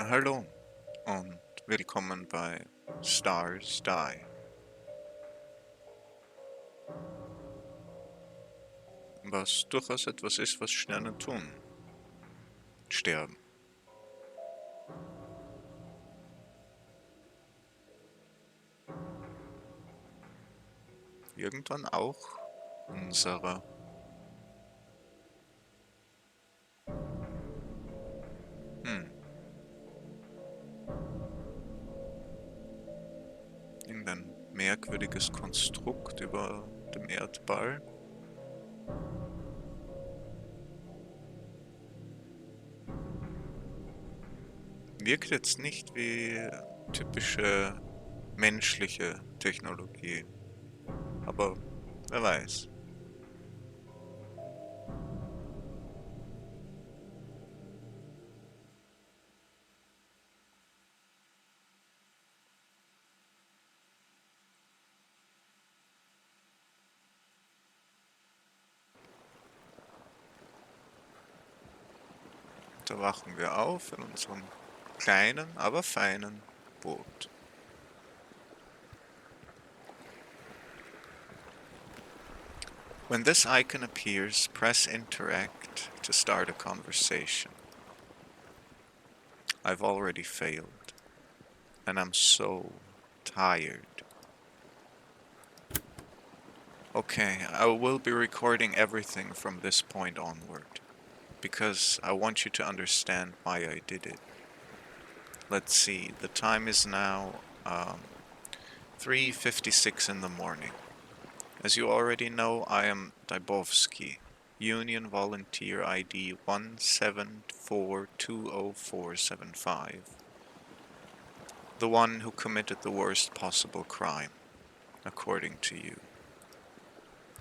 Hallo und willkommen bei Stars Die. Was durchaus etwas ist, was Sterne tun. Sterben. Irgendwann auch unsere. Hm. Irgendein merkwürdiges Konstrukt über dem Erdball. Wirkt jetzt nicht wie typische menschliche Technologie. Aber wer weiß. Da wachen wir auf in unserem kleinen, aber feinen Boot. When this icon appears, press interact to start a conversation. I've already failed, and I'm so tired. Okay, I will be recording everything from this point onward, because I want you to understand why I did it. Let's see, the time is now 3:56 in the morning. As you already know, I am Dybowski, Union Volunteer ID 174200475. The one who committed the worst possible crime, according to you.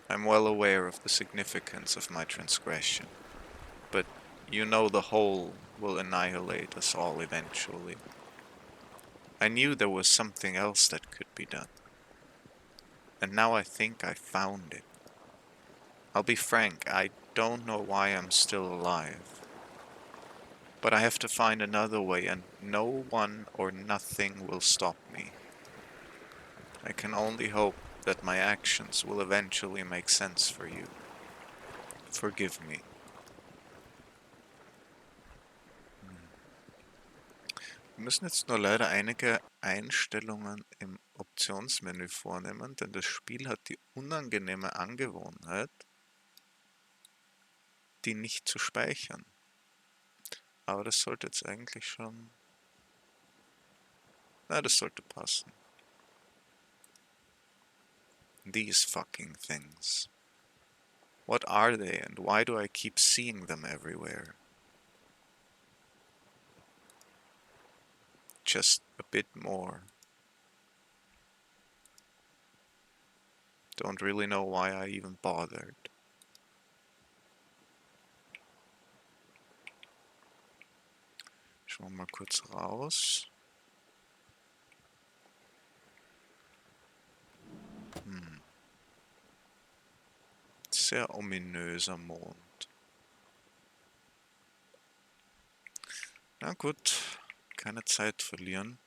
I'm well aware of the significance of my transgression, but you know the whole will annihilate us all eventually. I knew there was something else that could be done, and now I think I found it. I'll be frank, I don't know why I'm still alive. But I have to find another way, and no one or nothing will stop me. I can only hope that my actions will eventually make sense for you. Forgive me. Wir müssen jetzt nur leider einige Einstellungen im Optionsmenü vornehmen, denn das Spiel hat die unangenehme Angewohnheit, die nicht zu speichern. Aber das sollte jetzt eigentlich schon... Na, das sollte passen. These fucking things. What are they and why do I keep seeing them everywhere? Just a bit more. Don't really know why I even bothered. Schauen wir mal kurz raus. Sehr ominöser Mond. Na gut, keine Zeit verlieren.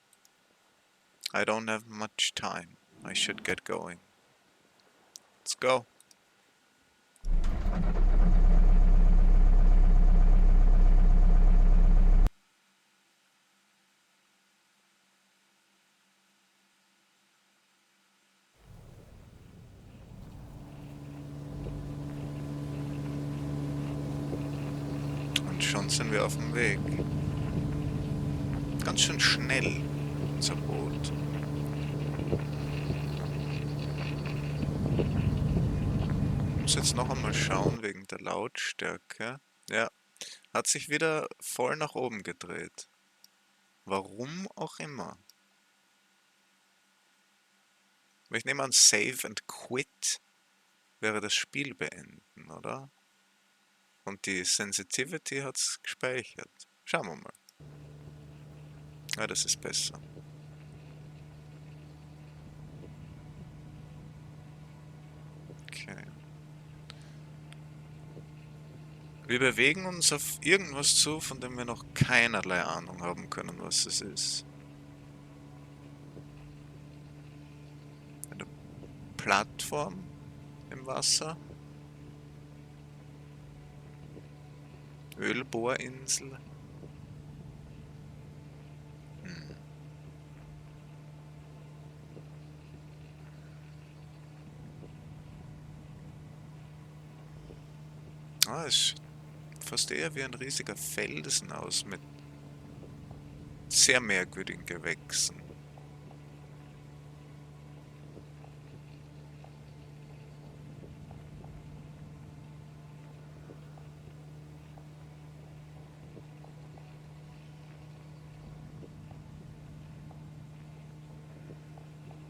I don't have much time. I should get going. Let's go. Und schon sind wir auf dem Weg. Ganz schön schnell, unser Boot. Ich muss jetzt noch einmal schauen wegen der Lautstärke. Ja, hat sich wieder voll nach oben gedreht. Warum auch immer. Ich nehme an, Save and Quit wäre das Spiel beenden, oder? Und die Sensitivity hat es gespeichert. Schauen wir mal. Ja, das ist besser. Okay. Wir bewegen uns auf irgendwas zu, von dem wir noch keinerlei Ahnung haben können, was es ist. Eine Plattform im Wasser? Ölbohrinsel? Hm. Es sieht fast eher wie ein riesiger Felsen aus mit sehr merkwürdigen Gewächsen.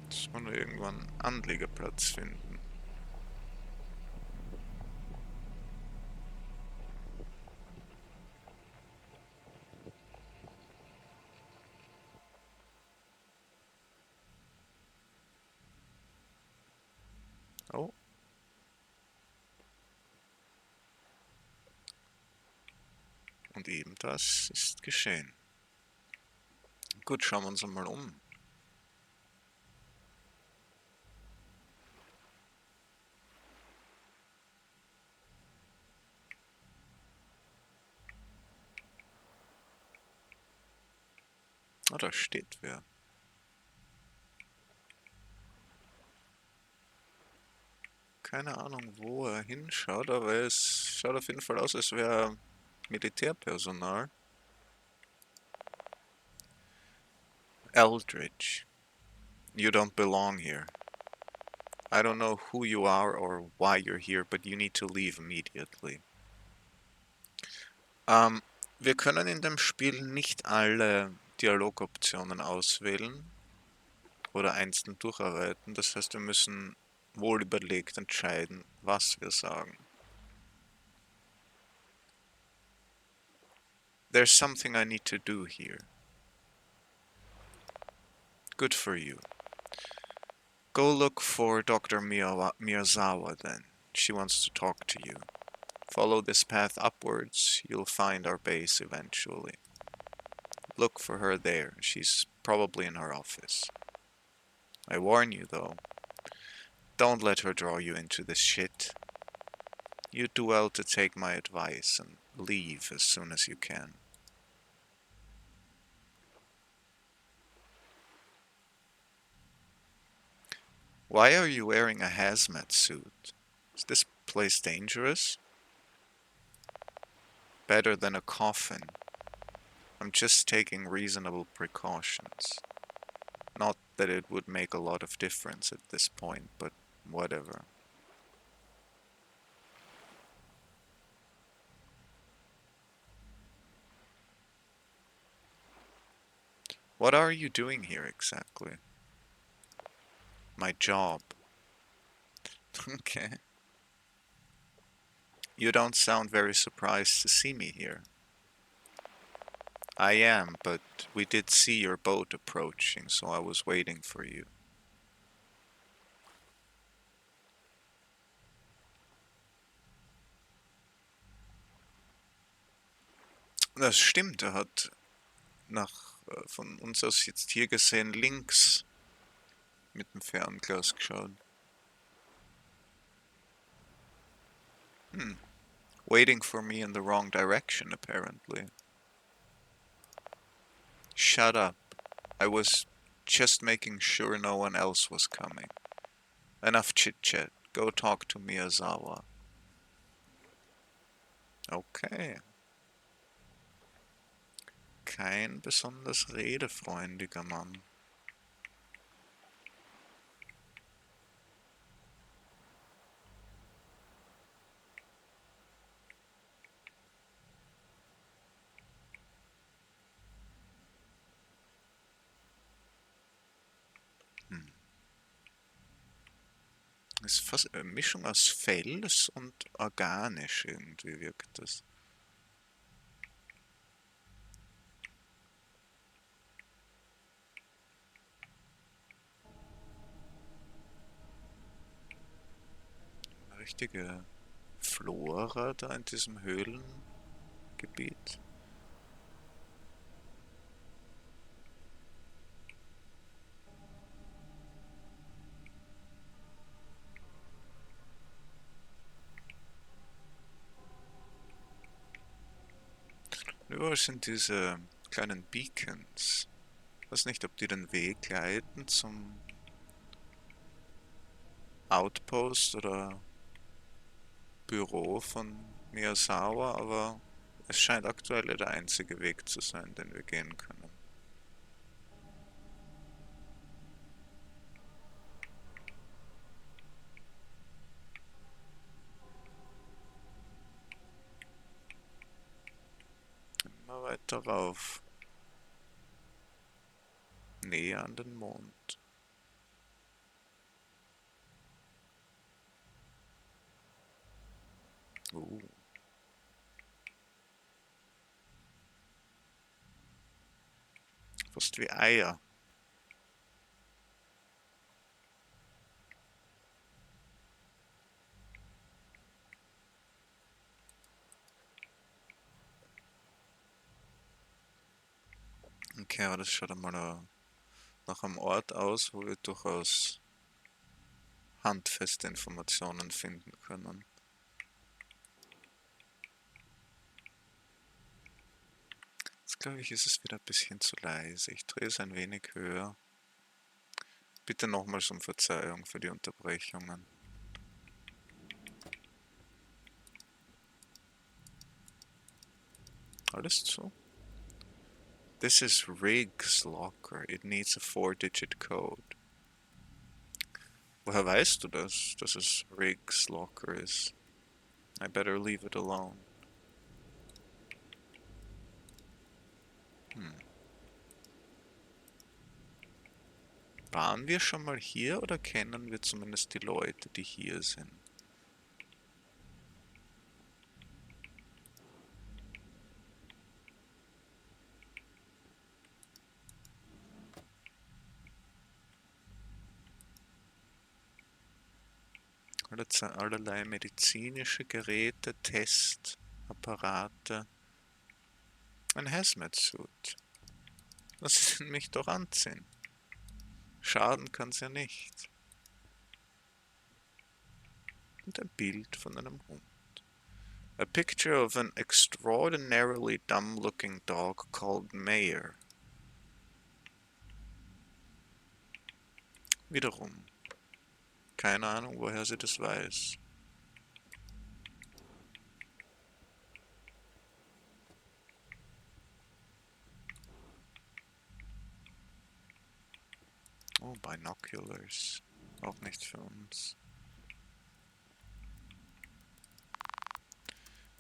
Muss man irgendwann einen Anlegeplatz finden. Oh, und eben das ist geschehen. Gut, schauen wir uns einmal um. Ah, da steht wer. Keine Ahnung, wo er hinschaut, aber es schaut auf jeden Fall aus, als wäre er Militärpersonal. Eldridge, you don't belong here. I don't know who you are or why you're here, but you need to leave immediately. Ähm, Wir können in dem Spiel nicht alle Dialogoptionen auswählen oder einzeln durcharbeiten. Das heißt, wir müssen wohl überlegt entscheiden, was wir sagen. There's something I need to do here. Good for you. Go look for Dr. Miyazawa then. She wants to talk to you. Follow this path upwards, you'll find our base eventually. Look for her there, she's probably in her office. I warn you though, don't let her draw you into this shit. You do well to take my advice and leave as soon as you can. Why are you wearing a hazmat suit? Is this place dangerous? Better than a coffin. I'm just taking reasonable precautions. Not that it would make a lot of difference at this point, but whatever. What are you doing here exactly? My job. Okay. You don't sound very surprised to see me here. I am, but we did see your boat approaching, so I was waiting for you. Das stimmt, er hat von uns aus jetzt hier gesehen links mit dem Fernglas geschaut. Waiting for me in the wrong direction, apparently. Shut up. I was just making sure no one else was coming. Enough chit-chat. Go talk to Miyazawa. Okay. Kein besonders redefreundlicher Mann. Ist fast eine Mischung aus Fels und organisch irgendwie wirkt das. Eine richtige Flora da in diesem Höhlengebiet? Überall sind diese kleinen Beacons. Ich weiß nicht, ob die den Weg leiten zum Outpost oder Büro von Miyazawa, aber es scheint aktuell der einzige Weg zu sein, den wir gehen können. Immer weiter rauf. Näher an den Mond. Fast wie Eier. Okay, aber das schaut einmal nach einem Ort aus, wo wir durchaus handfeste Informationen finden können. Jetzt glaube ich, ist es wieder ein bisschen zu leise. Ich drehe es ein wenig höher. Bitte nochmals um Verzeihung für die Unterbrechungen. Alles zu? This is Riggs locker. It needs a 4-digit code. Woher weißt du das, dass es Riggs locker ist? I better leave it alone. Waren wir schon mal hier oder kennen wir zumindest die Leute, die hier sind? Allerlei medizinische Geräte, Testapparate. Ein Hazmat-Suit. Lass sie mich doch anziehen. Schaden kann's ja nicht. Und ein Bild von einem Hund. A picture of an extraordinarily dumb-looking dog called Mayer. Wiederum. Keine Ahnung, woher sie das weiß. Oh, Binoculars. Auch nicht für uns.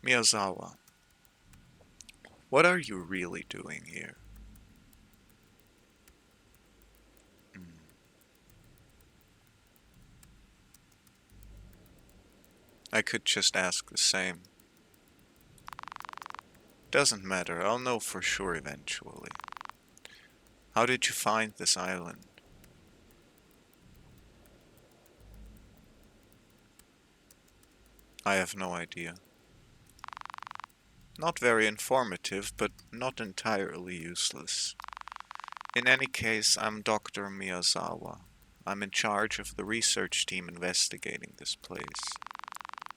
Miyazawa. What are you really doing here? I could just ask the same. Doesn't matter, I'll know for sure eventually. How did you find this island? I have no idea. Not very informative, but not entirely useless. In any case, I'm Dr. Miyazawa. I'm in charge of the research team investigating this place.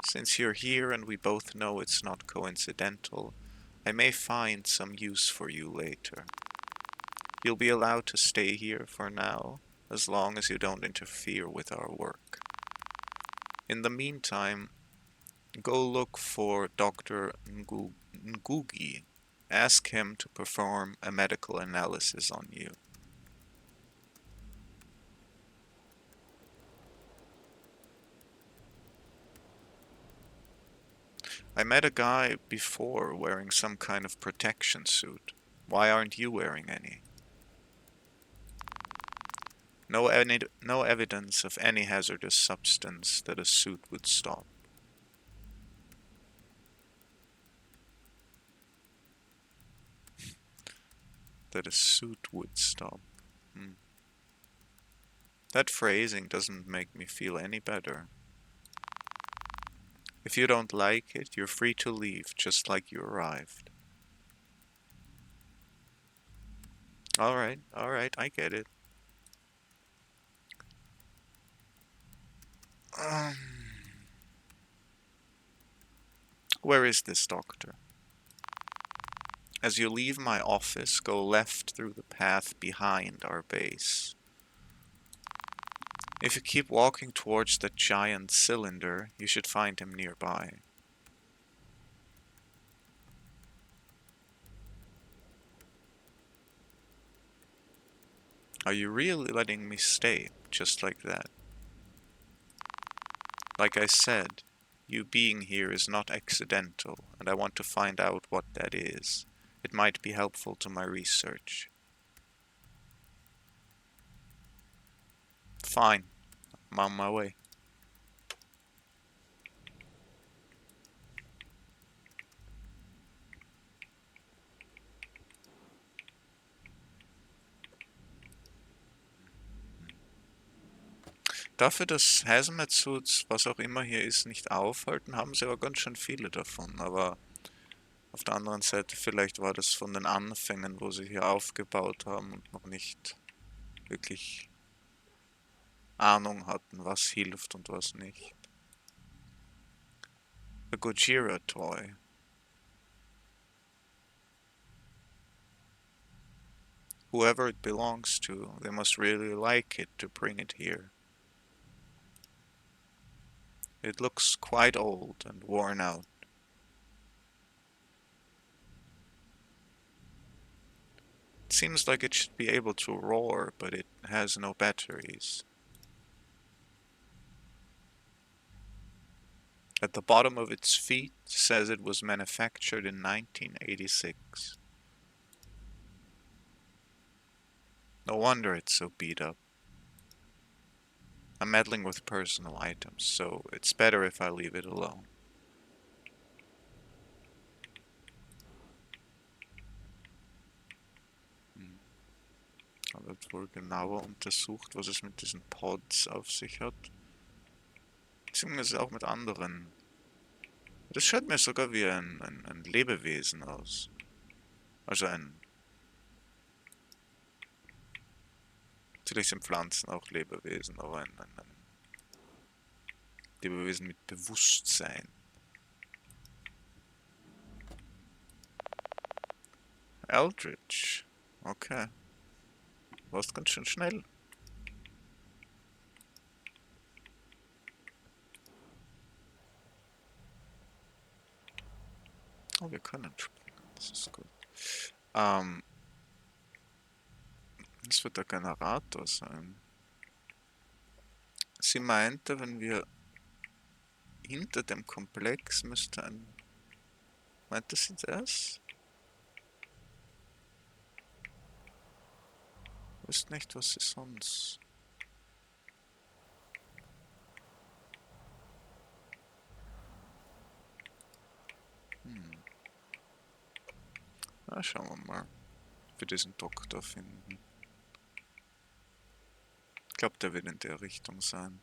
Since you're here and we both know it's not coincidental, I may find some use for you later. You'll be allowed to stay here for now, as long as you don't interfere with our work. In the meantime, go look for Dr. Ngugi. Ask him to perform a medical analysis on you. I met a guy before wearing some kind of protection suit. Why aren't you wearing any? No evidence of any hazardous substance that a suit would stop. That a suit would stop. That phrasing doesn't make me feel any better. If you don't like it, you're free to leave, just like you arrived. Alright, I get it. Um, where is this doctor? As you leave my office, go left through the path behind our base. If you keep walking towards that giant cylinder, you should find him nearby. Are you really letting me stay, just like that? Like I said, you being here is not accidental, and I want to find out what that is. It might be helpful to my research. Fine, I'm on my way. Dafür, dass Hazmat-Suits, was auch immer hier ist, nicht aufhalten, haben sie aber ganz schön viele davon. Aber auf der anderen Seite, vielleicht war das von den Anfängen, wo sie hier aufgebaut haben und noch nicht wirklich Ahnung hatten, was hilft und was nicht. A Gojira toy. Whoever it belongs to, they must really like it to bring it here. It looks quite old and worn out. It seems like it should be able to roar, but it has no batteries. At the bottom of its feet says it was manufactured in 1986. No wonder it's so beat up. I'm meddling with personal items, so it's better if I leave it alone. Da wird wohl genauer untersucht, was es mit diesen Pods auf sich hat. Beziehungsweise auch mit anderen. Das schaut mir sogar wie ein Lebewesen aus. Also natürlich sind Pflanzen auch Lebewesen, aber ein Lebewesen mit Bewusstsein. Eldritch. Okay. Warst ganz schön schnell. Oh, wir können springen. Das ist gut. Das wird der Generator sein. Sie meinte, wenn wir hinter dem Komplex müsste ein... Meinte sie das? Ich wüsste nicht, was sie sonst... Na, schauen wir mal, ob wir diesen Doktor finden. Ich glaube, der wird in der Richtung sein.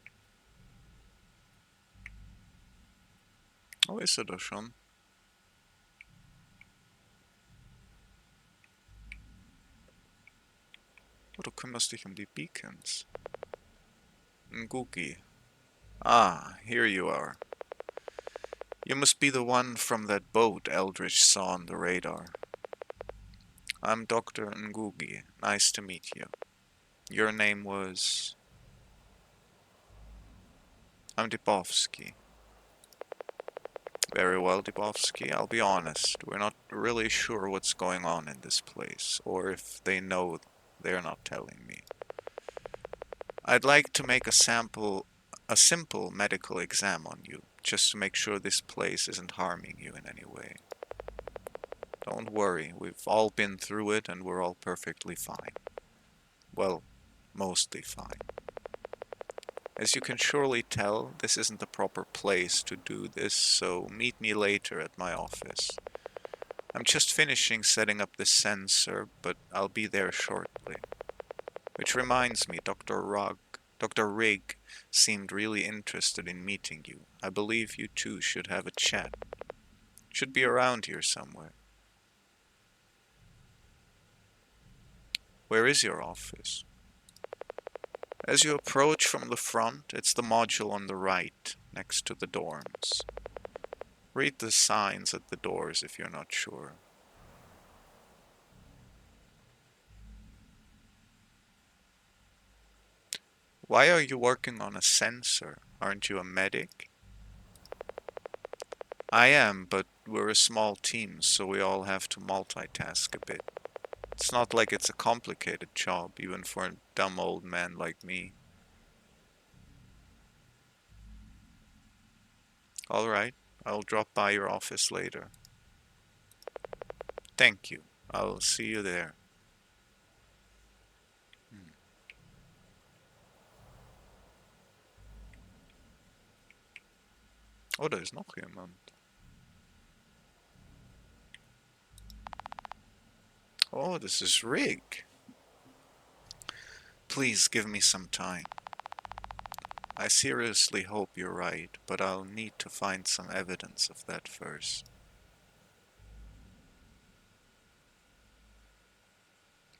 Oh, ist er da schon? Oh, du kümmerst dich um die Beacons. Ngugi. Ah, here you are. You must be the one from that boat Eldridge saw on the radar. I'm Dr. Ngugi. Nice to meet you. Your name was... I'm Dibovsky. Very well, Dibovsky. I'll be honest. We're not really sure what's going on in this place, or if they know they're not telling me. I'd like to make a simple medical exam on you, just to make sure this place isn't harming you in any way. Don't worry, we've all been through it and we're all perfectly fine. Well, mostly fine. As you can surely tell, this isn't the proper place to do this, so meet me later at my office. I'm just finishing setting up the sensor, but I'll be there shortly. Which reminds me, Dr. Rigg seemed really interested in meeting you. I believe you two should have a chat. Should be around here somewhere. Where is your office? As you approach from the front, it's the module on the right, next to the dorms. Read the signs at the doors if you're not sure. Why are you working on a sensor? Aren't you a medic? I am, but we're a small team, so we all have to multitask a bit. It's not like it's a complicated job, even for a dumb old man like me. Alright, I'll drop by your office later. Thank you. I'll see you there. Oh, da ist noch jemand. Oh, this is Rig. Please give me some time. I seriously hope you're right, but I'll need to find some evidence of that first.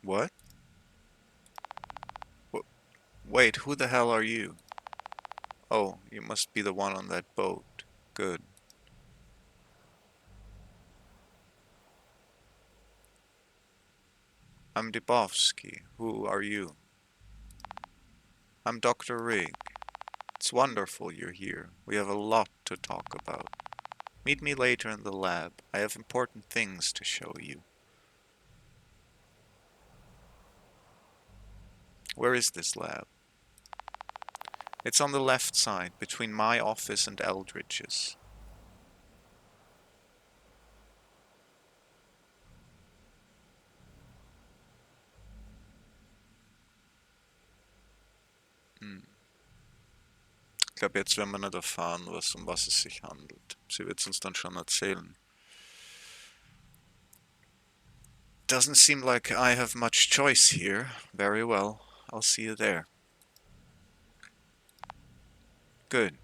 What? Wait, who the hell are you? Oh, you must be the one on that boat. Good. I'm Dubovsky. Who are you? I'm Dr. Rig. It's wonderful you're here. We have a lot to talk about. Meet me later in the lab. I have important things to show you. Where is this lab? It's on the left side, between my office and Eldridge's. Hm. Ich glaube, jetzt werden wir nicht erfahren, um was es sich handelt. Sie wird es uns dann schon erzählen. Doesn't seem like I have much choice here. Very well. I'll see you there. Good.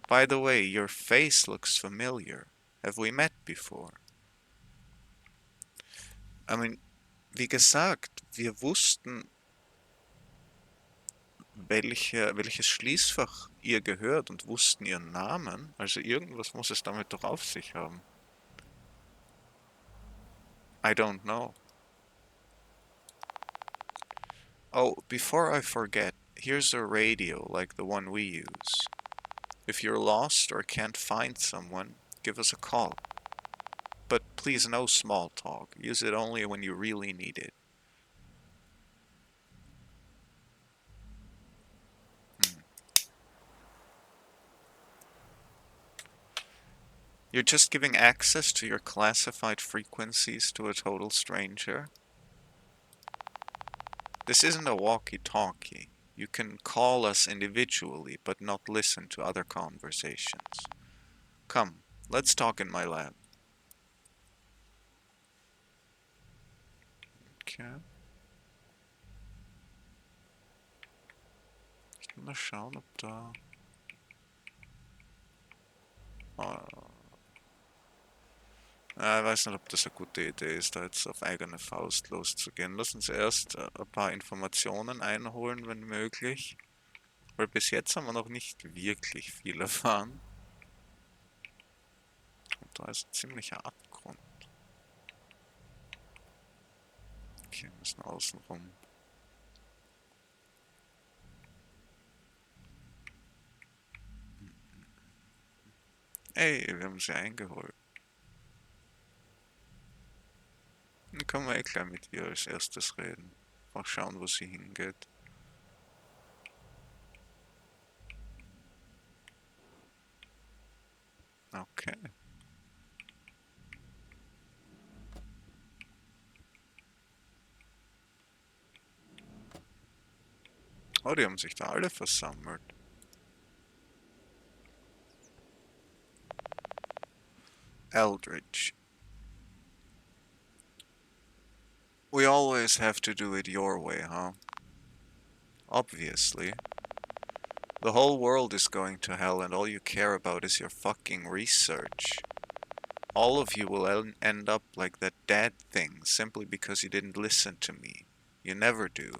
By the way, your face looks familiar. Have we met before? I mean, wie gesagt, wir wussten, welches Schließfach ihr gehört und wussten ihren Namen. Also irgendwas muss es damit doch auf sich haben. I don't know. Oh, before I forget, here's a radio like the one we use. If you're lost or can't find someone, give us a call. But please, no small talk. Use it only when you really need it. You're just giving access to your classified frequencies to a total stranger? This isn't a walkie-talkie. You can call us individually, but not listen to other conversations. Come, let's talk in my lab. Okay. Ich will mal schauen, ob da... Oh. Ich weiß nicht, ob das eine gute Idee ist, da jetzt auf eigene Faust loszugehen. Lass uns erst ein paar Informationen einholen, wenn möglich. Weil bis jetzt haben wir noch nicht wirklich viel erfahren. Und da ist ein ziemlicher Abgrund. Okay, wir müssen außen rum. Ey, wir haben sie eingeholt. Dann können wir gleich mit ihr als erstes reden. Mal schauen, wo sie hingeht. Okay. Oh, die haben sich da alle versammelt. Eldridge. We always have to do it your way, huh? Obviously. The whole world is going to hell and all you care about is your fucking research. All of you will end up like that dad thing simply because you didn't listen to me. You never do.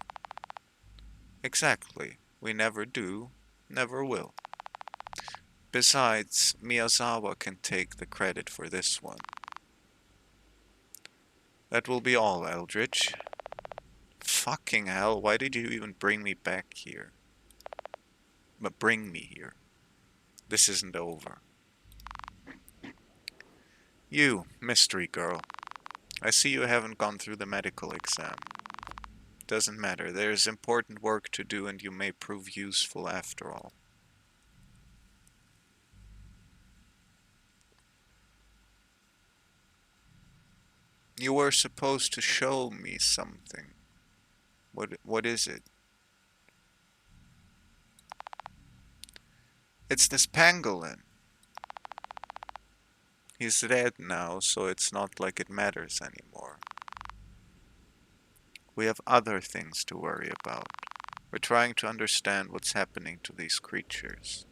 Exactly. We never do, never will. Besides, Miyazawa can take the credit for this one. That will be all, Eldritch. Fucking hell, why did you even bring me back here? But bring me here. This isn't over. You, mystery girl. I see you haven't gone through the medical exam. Doesn't matter, there's important work to do and you may prove useful after all. You were supposed to show me something. What is it? It's this pangolin. He's dead now, so it's not like it matters anymore. We have other things to worry about. We're trying to understand what's happening to these creatures.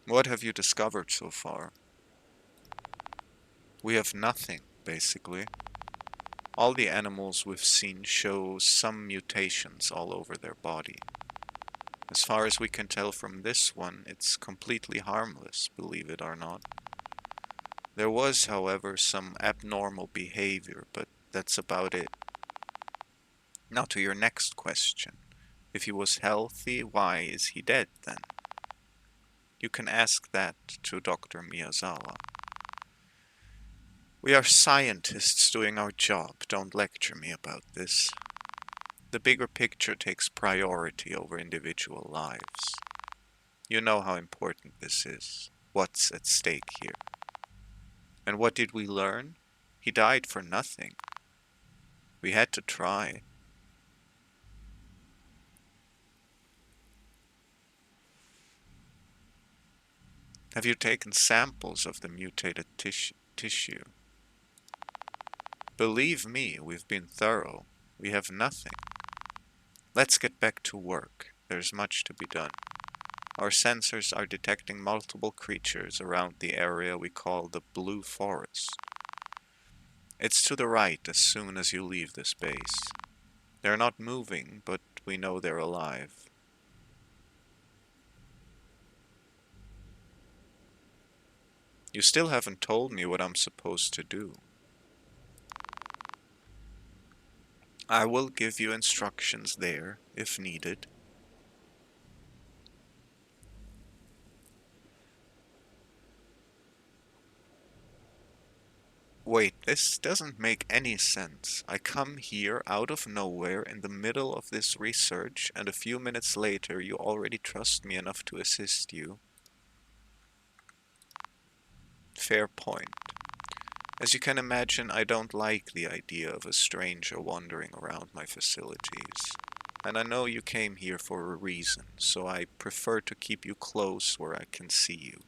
What have you discovered so far? We have nothing, basically. All the animals we've seen show some mutations all over their body. As far as we can tell from this one, it's completely harmless, believe it or not. There was, however, some abnormal behavior, but that's about it. Now to your next question. If he was healthy, why is he dead then? You can ask that to Dr. Miyazawa. We are scientists doing our job, don't lecture me about this. The bigger picture takes priority over individual lives. You know how important this is, what's at stake here. And what did we learn? He died for nothing. We had to try. Have you taken samples of the mutated tissue? Believe me, we've been thorough. We have nothing. Let's get back to work. There's much to be done. Our sensors are detecting multiple creatures around the area we call the Blue Forest. It's to the right as soon as you leave this base. They're not moving, but we know they're alive. You still haven't told me what I'm supposed to do. I will give you instructions there, if needed. Wait, this doesn't make any sense. I come here out of nowhere in the middle of this research, and a few minutes later you already trust me enough to assist you. Fair point. As you can imagine, I don't like the idea of a stranger wandering around my facilities. And I know you came here for a reason, so I prefer to keep you close where I can see you.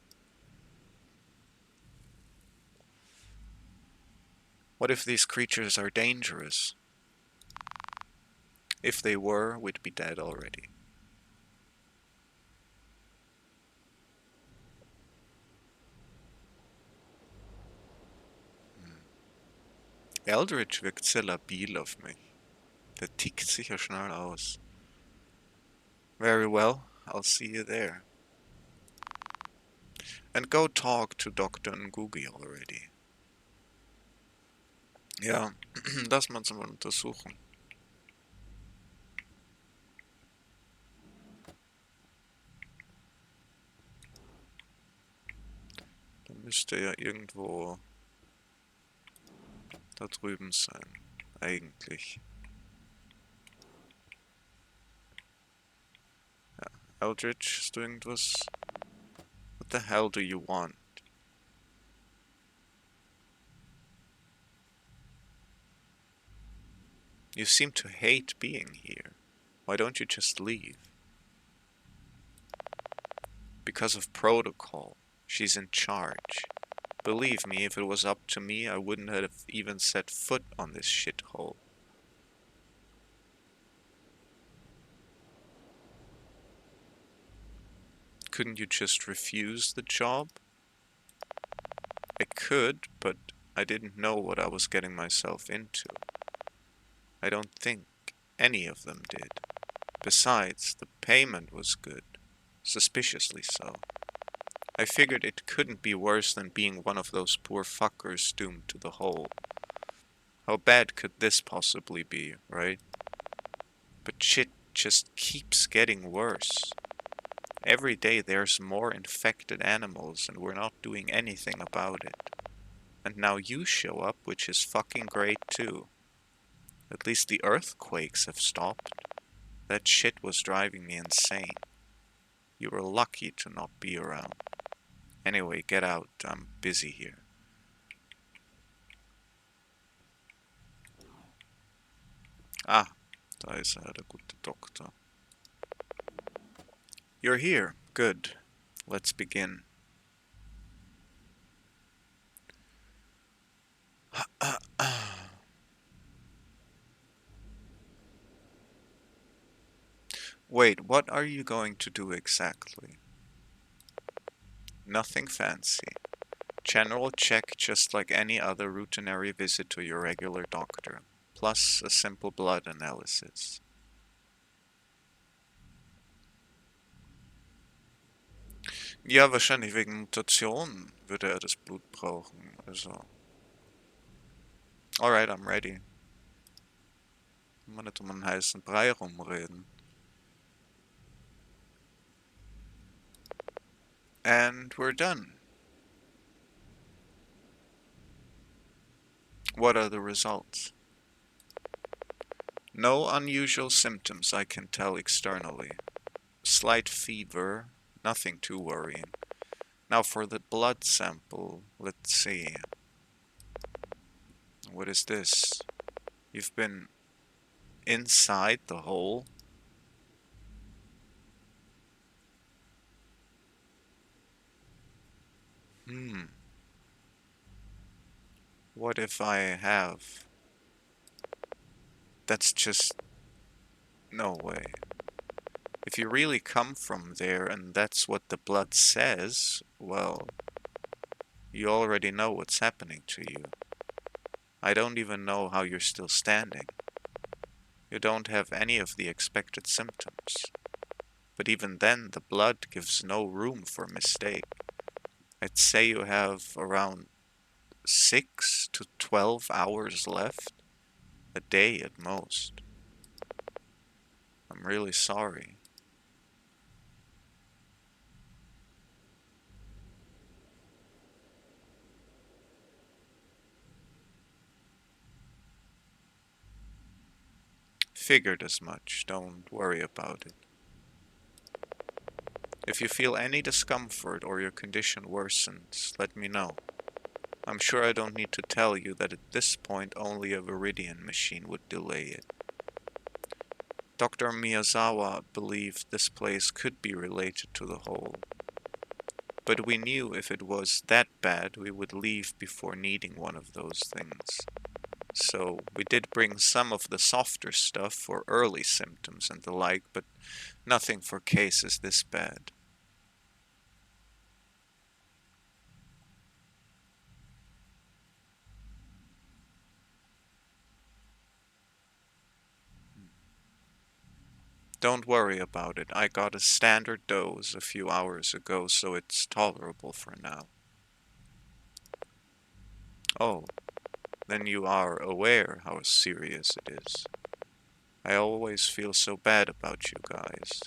What if these creatures are dangerous? If they were, we'd be dead already. Eldritch wirkt sehr labil auf mich. Der tickt sicher schnell aus. Very well, I'll see you there. And go talk to Dr. Ngugi already. Ja, lass mal mal untersuchen. Da müsste ja irgendwo da drüben sein. Eigentlich. Ja, Eldritch, hast du irgendwas? What the hell do you want? You seem to hate being here. Why don't you just leave? Because of protocol. She's in charge. Believe me, if it was up to me, I wouldn't have even set foot on this shithole. Couldn't you just refuse the job? I could, but I didn't know what I was getting myself into. I don't think any of them did. Besides, the payment was good. Suspiciously so. I figured it couldn't be worse than being one of those poor fuckers doomed to the hole. How bad could this possibly be, right? But shit just keeps getting worse. Every day there's more infected animals and we're not doing anything about it. And now you show up, which is fucking great too. At least the earthquakes have stopped. That shit was driving me insane. You were lucky to not be around. Anyway, get out. I'm busy here. Ah, da ist er, der gute Doktor. You're here. Good. Let's begin. Wait, what are you going to do exactly? Nothing fancy. General check just like any other routinary visit to your regular doctor, plus a simple blood analysis. Ja, wahrscheinlich wegen Mutation würde er das Blut brauchen, also. Alright, I'm ready. Mal nicht um einen heißen Brei rumreden. And we're done. What are the results? No unusual symptoms I can tell externally. Slight fever, nothing too worrying. Now for the blood sample, let's see. What is this? You've been inside the hole? What if I have? That's just... no way. If you really come from there and that's what the blood says, well, you already know what's happening to you. I don't even know how you're still standing. You don't have any of the expected symptoms. But even then, the blood gives no room for mistake. I'd say you have around 6 to 12 hours left, a day at most. I'm really sorry. Figured as much, don't worry about it. If you feel any discomfort or your condition worsens, let me know. I'm sure I don't need to tell you that at this point only a Viridian machine would delay it. Dr. Miyazawa believed this place could be related to the hole. But we knew if it was that bad, we would leave before needing one of those things. So we did bring some of the softer stuff for early symptoms and the like, but nothing for cases this bad. Don't worry about it. I got a standard dose a few hours ago, so it's tolerable for now. Oh, then you are aware how serious it is. I always feel so bad about you guys.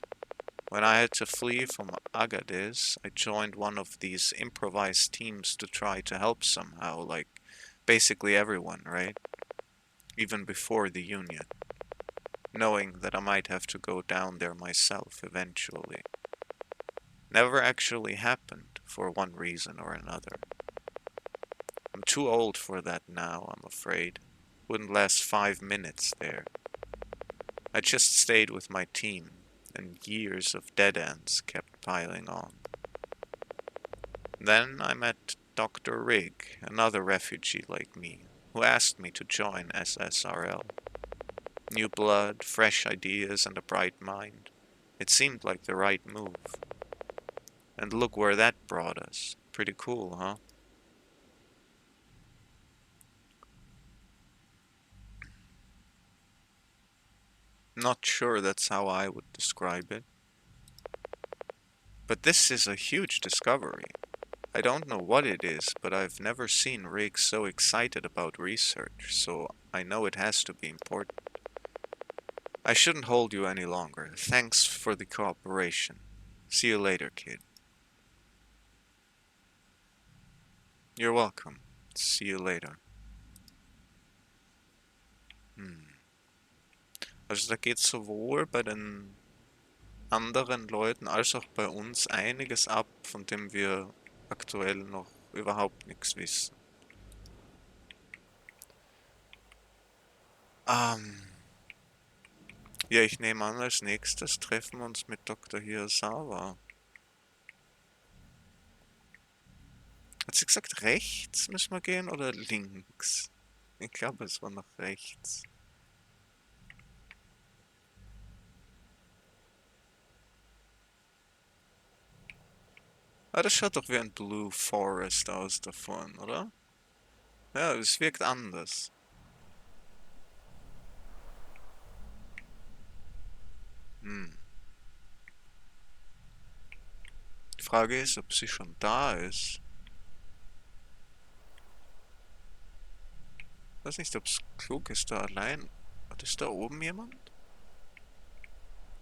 When I had to flee from Agadez, I joined one of these improvised teams to try to help somehow, like basically everyone, right? Even before the Union, knowing that I might have to go down there myself eventually. Never actually happened, for one reason or another. I'm too old for that now, I'm afraid. Wouldn't last 5 minutes there. I just stayed with my team, and years of dead ends kept piling on. Then I met Dr. Rigg, another refugee like me, who asked me to join SSRL. New blood, fresh ideas, and a bright mind. It seemed like the right move. And look where that brought us. Pretty cool, huh? Not sure that's how I would describe it. But this is a huge discovery. I don't know what it is, but I've never seen Riggs so excited about research, so I know it has to be important. I shouldn't hold you any longer. Thanks for the cooperation. See you later, kid. You're welcome. See you later. Hm. Also da geht sowohl bei den anderen Leuten als auch bei uns einiges ab, von dem wir aktuell noch überhaupt nichts wissen. Ähm, ja, ich nehme an, als nächstes treffen wir uns mit Dr. Miyazawa. Hat sie gesagt, rechts müssen wir gehen oder links? Ich glaube, es war nach rechts. Ah, das schaut doch wie ein Blue Forest aus davon, oder? Ja, es wirkt anders. Hm. Die Frage ist, ob sie schon da ist. Ich weiß nicht, ob es klug ist, da allein. Ist da oben jemand?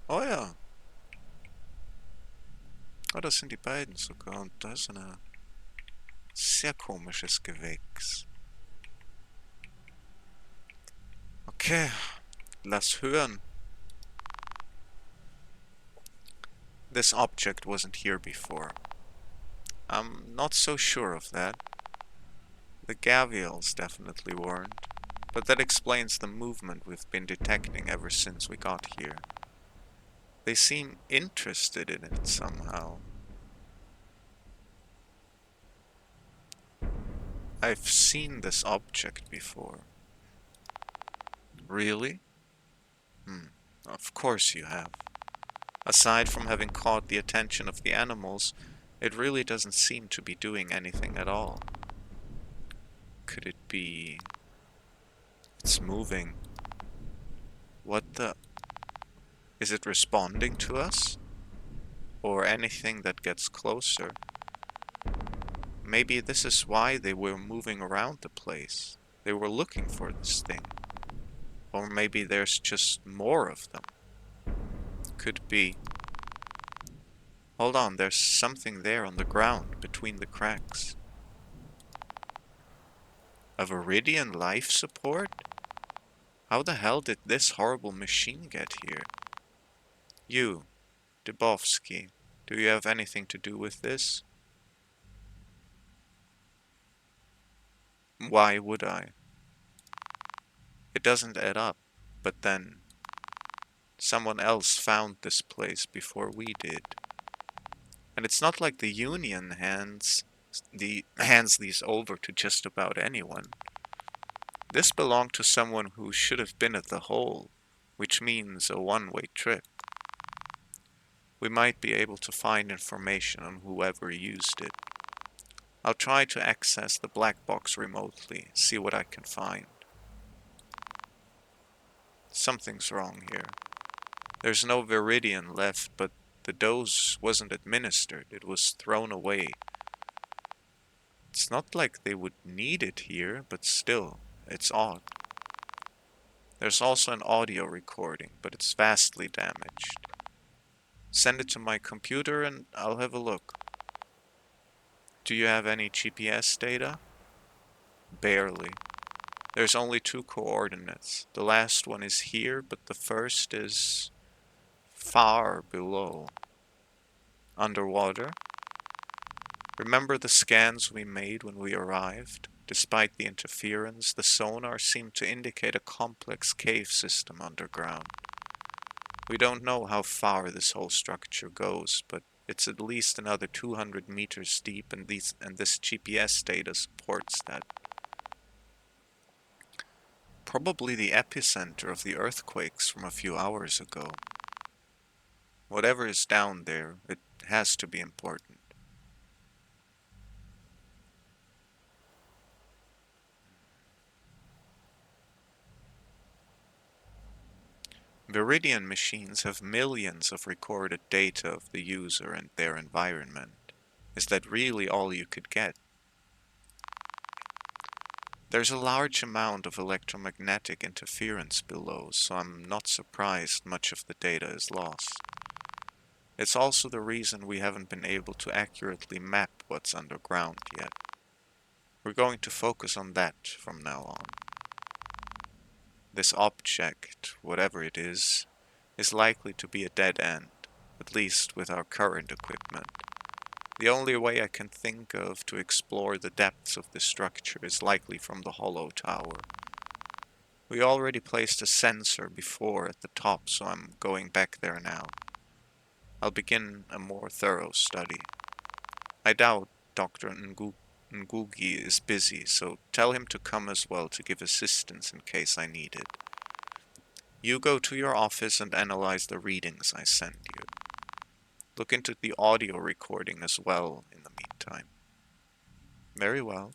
Oh ja. Oh, das sind die beiden sogar. Und da ist ein sehr komisches Gewächs. Okay, lass hören. This object wasn't here before. I'm not so sure of that. The Gavials definitely weren't. But that explains the movement we've been detecting ever since we got here. They seem interested in it somehow. I've seen this object before. Really? Of course you have. Aside from having caught the attention of the animals, it really doesn't seem to be doing anything at all. Could it be... It's moving. What the... Is it responding to us? Or anything that gets closer? Maybe this is why they were moving around the place. They were looking for this thing. Or maybe there's just more of them. Could be. Hold on, there's something there on the ground between the cracks. A Viridian life support? How the hell did this horrible machine get here? You, Dubovsky, do you have anything to do with this? Why would I? It doesn't add up, but then someone else found this place before we did. And it's not like the Union hands these over to just about anyone. This belonged to someone who should have been at the hole, which means a one-way trip. We might be able to find information on whoever used it. I'll try to access the black box remotely, see what I can find. Something's wrong here. There's no Viridian left, but the dose wasn't administered, it was thrown away. It's not like they would need it here, but still, it's odd. There's also an audio recording, but it's vastly damaged. Send it to my computer and I'll have a look. Do you have any GPS data? Barely. There's only 2 coordinates. The last one is here, but the first is far below. Underwater? Remember the scans we made when we arrived? Despite the interference, the sonar seemed to indicate a complex cave system underground. We don't know how far this whole structure goes, but It's at least another 200 meters deep, and this GPS data supports that. Probably the epicenter of the earthquakes from a few hours ago. Whatever is down there, it has to be important. Viridian machines have millions of recorded data of the user and their environment. Is that really all you could get? There's a large amount of electromagnetic interference below, so I'm not surprised much of the data is lost. It's also the reason we haven't been able to accurately map what's underground yet. We're going to focus on that from now on. This object, whatever it is likely to be a dead end, at least with our current equipment. The only way I can think of to explore the depths of this structure is likely from the hollow tower. We already placed a sensor before at the top, so I'm going back there now. I'll begin a more thorough study. I doubt Dr. Ngugi is busy, so tell him to come as well to give assistance in case I need it. You go to your office and analyze the readings I send you. Look into the audio recording as well in the meantime. Very well.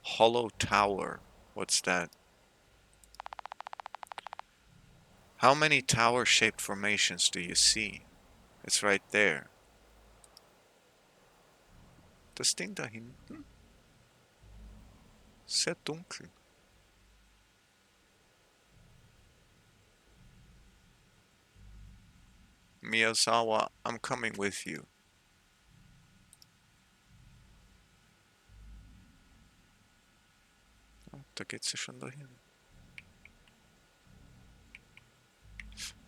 Hollow tower. What's that? How many tower-shaped formations do you see? It's right there. Das Ding da hinten? Sehr dunkel. Miyazawa, I'm coming with you. Oh, da geht's ja schon dahin.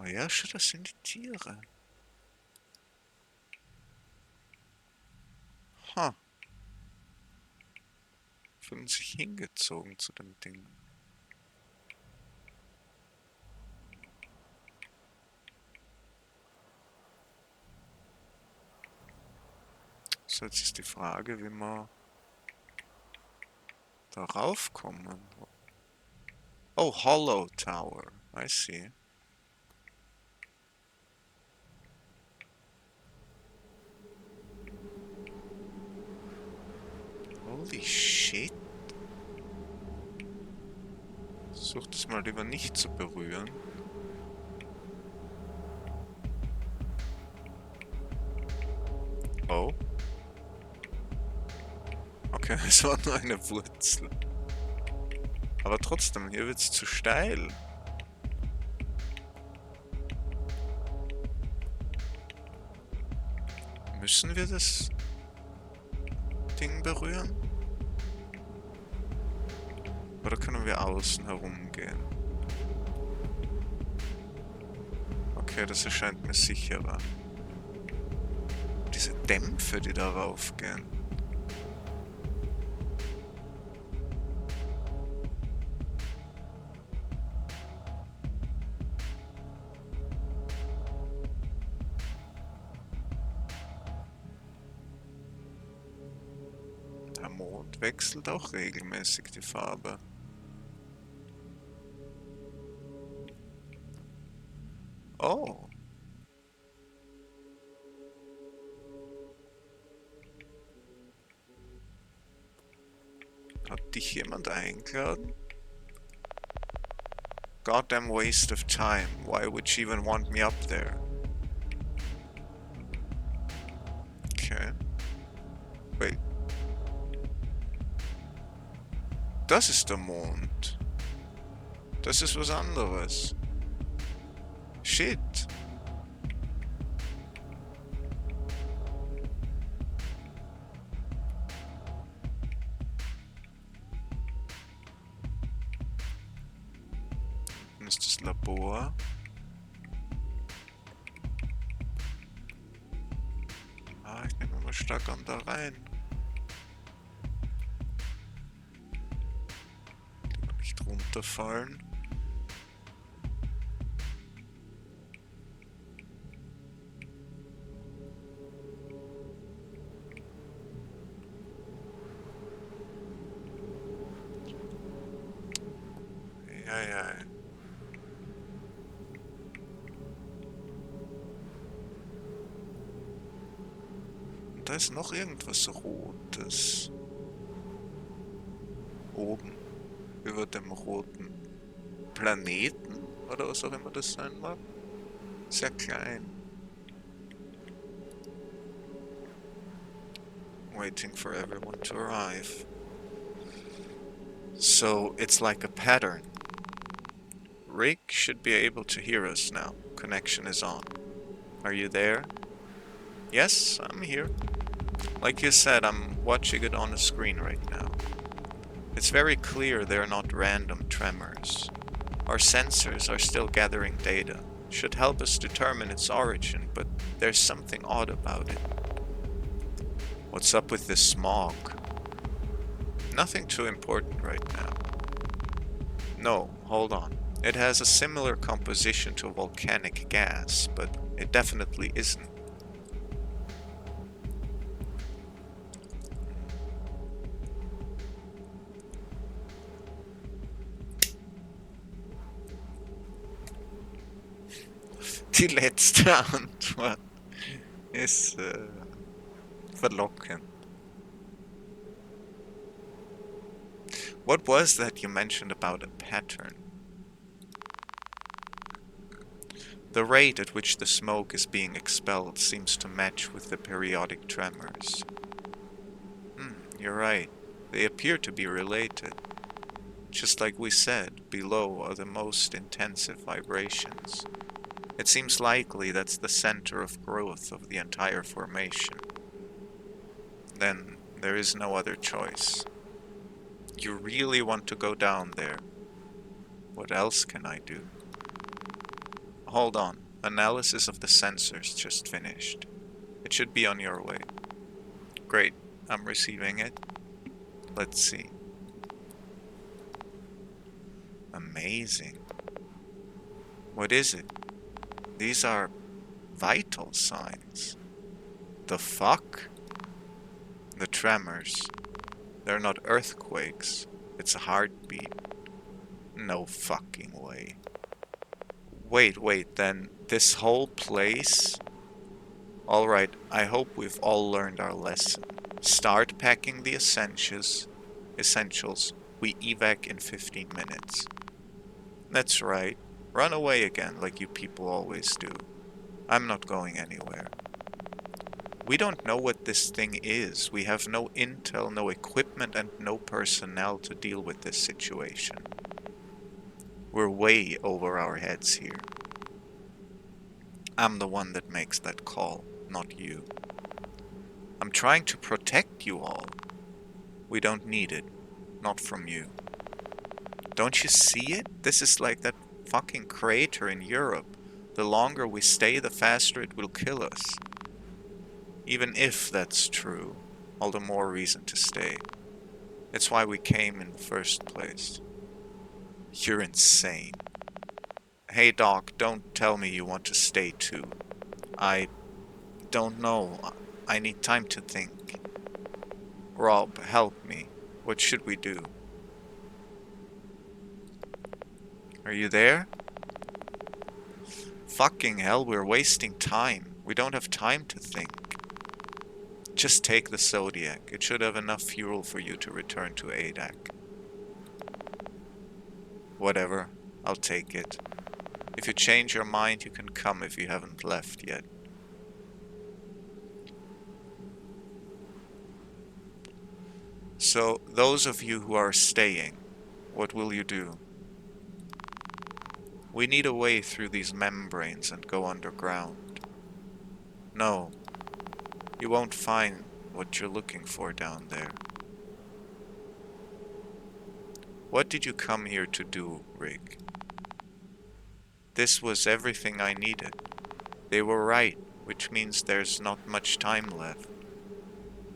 Oh ja, schon, das sind die Tiere. Ha. Fühlen sich hingezogen zu dem Ding. So, jetzt ist die Frage, wie wir darauf kommen. Oh, Hollow Tower. I see. Holy shit. Versuch das mal lieber nicht zu berühren. Oh. Okay, es war nur eine Wurzel. Aber trotzdem, hier wird's zu steil. Müssen wir das Ding berühren? Oder können wir außen herumgehen? Okay, das erscheint mir sicherer. Diese Dämpfe, die darauf gehen. Der Mond wechselt auch regelmäßig die Farbe. Oh. Hat dich jemand eingeladen? Goddamn waste of time. Why would she even want me up there? Okay. Wait. Das ist der Mond. Das ist was anderes. Shit. Dann ist das Labor. Ah, ich nehme mal stark an da rein. Nicht runterfallen. Ei. Da ist noch irgendwas Rotes. Oben. Über dem roten Planeten. Oder was auch immer das sein mag. Sehr klein. Waiting for everyone to arrive. So, it's like a pattern. Rick should be able to hear us now. Connection is on. Are you there? Yes, I'm here. Like you said, I'm watching it on the screen right now. It's very clear they're not random tremors. Our sensors are still gathering data. Should help us determine its origin, but there's something odd about it. What's up with this smog? Nothing too important right now. No, hold on. It has a similar composition to volcanic gas, but it definitely isn't. Die letzte Antwort ist verlockend. What was that you mentioned about a pattern? The rate at which the smoke is being expelled seems to match with the periodic tremors. You're right. They appear to be related. Just like we said, below are the most intensive vibrations. It seems likely that's the center of growth of the entire formation. Then there is no other choice. You really want to go down there? What else can I do? Hold on. Analysis of the sensors just finished. It should be on your way. Great. I'm receiving it. Let's see. Amazing. What is it? These are vital signs. The fuck? The tremors. They're not earthquakes. It's a heartbeat. No fucking way. Wait, then this whole place? Alright, I hope we've all learned our lesson. Start packing the essentials. We evac in 15 minutes. That's right. Run away again like you people always do. I'm not going anywhere. We don't know what this thing is. We have no intel, no equipment, and no personnel to deal with this situation. We're way over our heads here. I'm the one that makes that call, not you. I'm trying to protect you all. We don't need it. Not from you. Don't you see it? This is like that fucking crater in Europe. The longer we stay, the faster it will kill us. Even if that's true, all the more reason to stay. It's why we came in the first place. You're insane. Hey Doc, don't tell me you want to stay too. I don't know. I need time to think. Rob, help me. What should we do? Are you there? Fucking hell, we're wasting time. We don't have time to think. Just take the Zodiac. It should have enough fuel for you to return to ADAC. Whatever. I'll take it. If you change your mind, you can come if you haven't left yet. So, those of you who are staying, what will you do? We need a way through these membranes and go underground. No, you won't find what you're looking for down there. What did you come here to do, Rick? This was everything I needed. They were right, which means there's not much time left.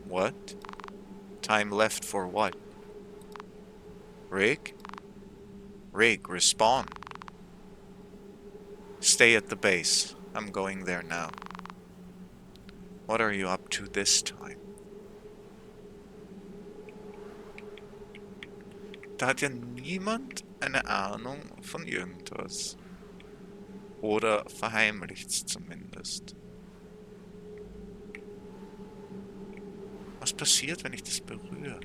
What? Time left for what? Rick? Rick, respond. Stay at the base. I'm going there now. What are you up to this time? Da hat ja niemand eine Ahnung von irgendwas. Oder verheimlicht's zumindest. Was passiert, wenn ich das berühre?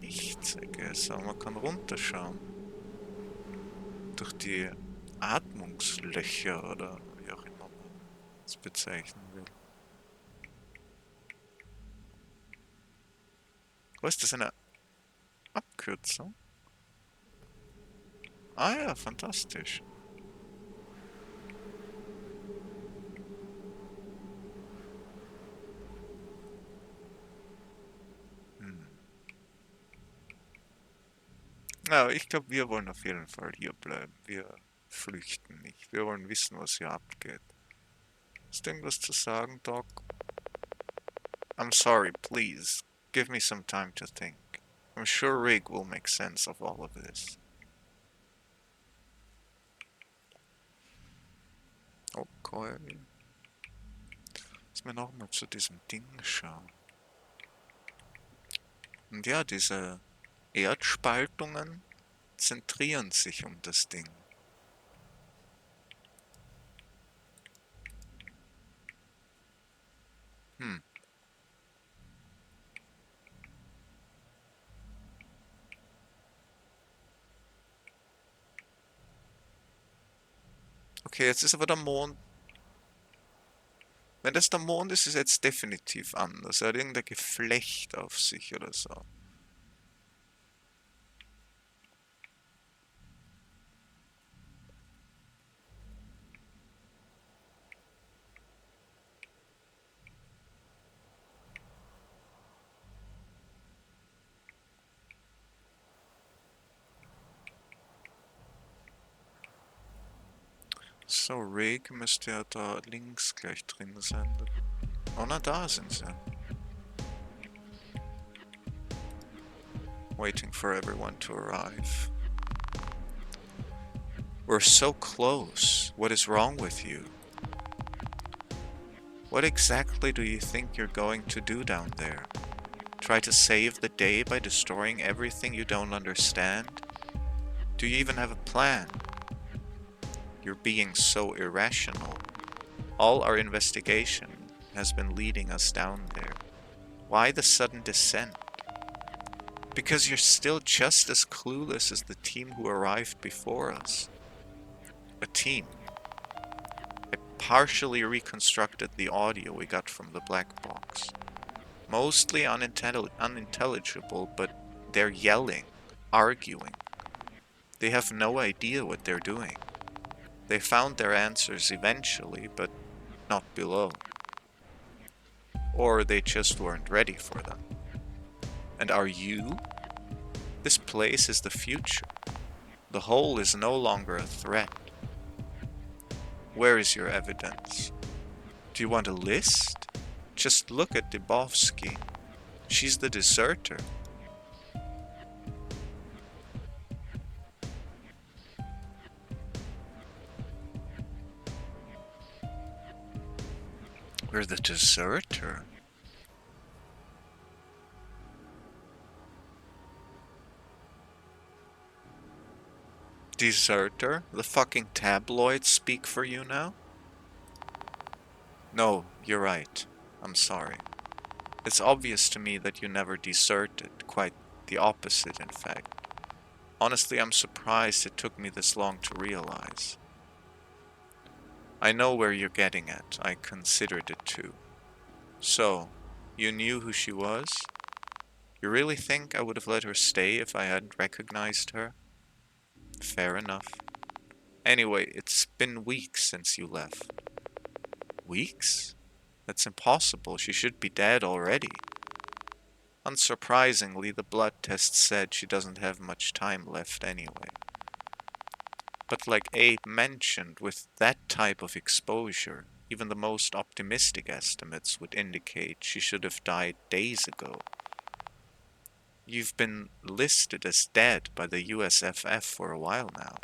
Nichts, I guess. Aber man kann runterschauen. Durch die Atmungslöcher oder wie auch immer man es bezeichnen will. Oh, ist das eine Abkürzung? Ah ja, fantastisch. Hm. Ja, ich glaube, wir wollen auf jeden Fall hier bleiben. Wir flüchten nicht. Wir wollen wissen, was hier abgeht. Hast du irgendwas zu sagen, Doc? I'm sorry, please. Give me some time to think. I'm sure Rig will make sense of all of this. Okay. Lass mir nochmal zu diesem Ding schauen. Und ja, diese Erdspaltungen zentrieren sich um das Ding. Hm. Okay, jetzt ist aber der Mond. Wenn das der Mond ist, ist jetzt definitiv anders. Er hat irgendein Geflecht auf sich oder so. So, Rig müsste ja da links gleich drin sein. Oh, na, da sind sie. Waiting for everyone to arrive. We're so close. What is wrong with you? What exactly do you think you're going to do down there? Try to save the day by destroying everything you don't understand? Do you even have a plan? You're being so irrational. All our investigation has been leading us down there. Why the sudden descent? Because you're still just as clueless as the team who arrived before us. A team. I partially reconstructed the audio we got from the black box. Mostly unintelligible, but they're yelling, arguing. They have no idea what they're doing. They found their answers eventually, but not below. Or they just weren't ready for them. And are you? This place is the future. The whole is no longer a threat. Where is your evidence? Do you want a list? Just look at Dubovsky. She's the deserter. We're the deserter? Deserter? The fucking tabloids speak for you now? No, you're right. I'm sorry. It's obvious to me that you never deserted, quite the opposite, in fact. Honestly, I'm surprised it took me this long to realize. I know where you're getting at. I considered it too. So, you knew who she was? You really think I would have let her stay if I hadn't recognized her? Fair enough. Anyway, it's been weeks since you left. Weeks? That's impossible. She should be dead already. Unsurprisingly, the blood test said she doesn't have much time left anyway. But like Abe mentioned, with that type of exposure, even the most optimistic estimates would indicate she should have died days ago. You've been listed as dead by the USFF for a while now.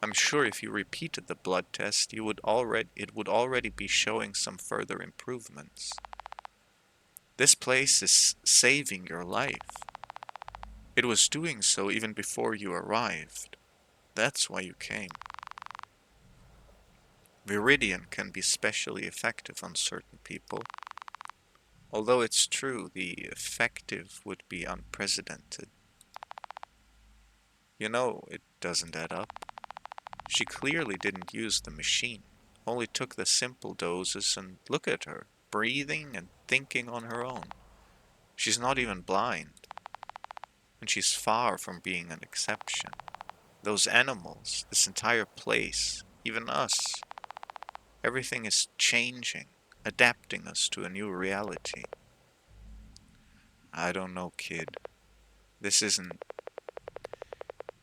I'm sure if you repeated the blood test, it would already be showing some further improvements. This place is saving your life. It was doing so even before you arrived. That's why you came. Viridian can be especially effective on certain people. Although it's true, the effective would be unprecedented. You know, it doesn't add up. She clearly didn't use the machine, only took the simple doses, and look at her, breathing and thinking on her own. She's not even blind, and she's far from being an exception. Those animals, this entire place, even us, everything is changing, adapting us to a new reality. I don't know, kid. This isn't.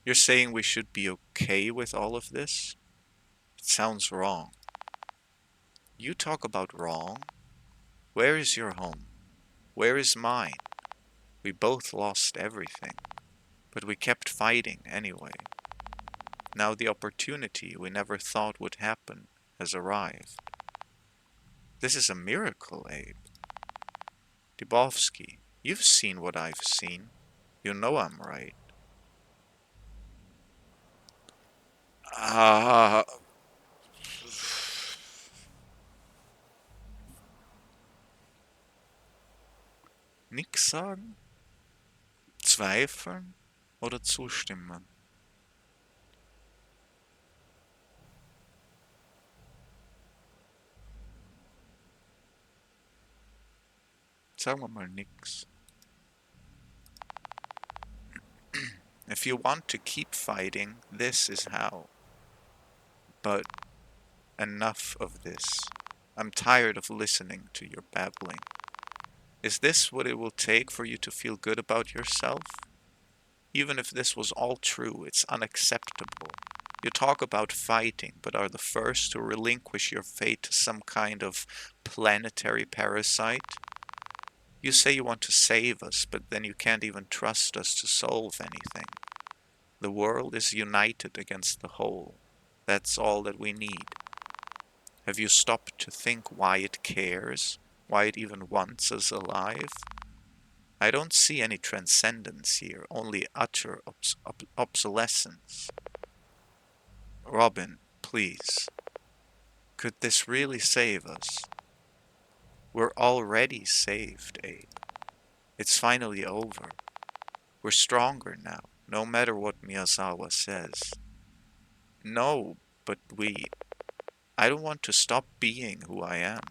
You're saying we should be okay with all of this? It sounds wrong. You talk about wrong? Where is your home? Where is mine? We both lost everything, but we kept fighting anyway. Now the opportunity we never thought would happen has arrived. This is a miracle, Abe. Dubovsky, you've seen what I've seen. You know I'm right. Ah, nix sagen? Zweifeln oder zustimmen? Sagen wir mal nix. If you want to keep fighting, this is how. But enough of this. I'm tired of listening to your babbling. Is this what it will take for you to feel good about yourself? Even if this was all true, it's unacceptable. You talk about fighting, but are the first to relinquish your fate to some kind of planetary parasite? You say you want to save us, but then you can't even trust us to solve anything. The world is united against the whole. That's all that we need. Have you stopped to think why it cares? Why it even wants us alive? I don't see any transcendence here, only utter obsolescence. Robin, please. Could this really save us? We're already saved, Abe. It's finally over. We're stronger now, no matter what Miyazawa says. No, but I don't want to stop being who I am.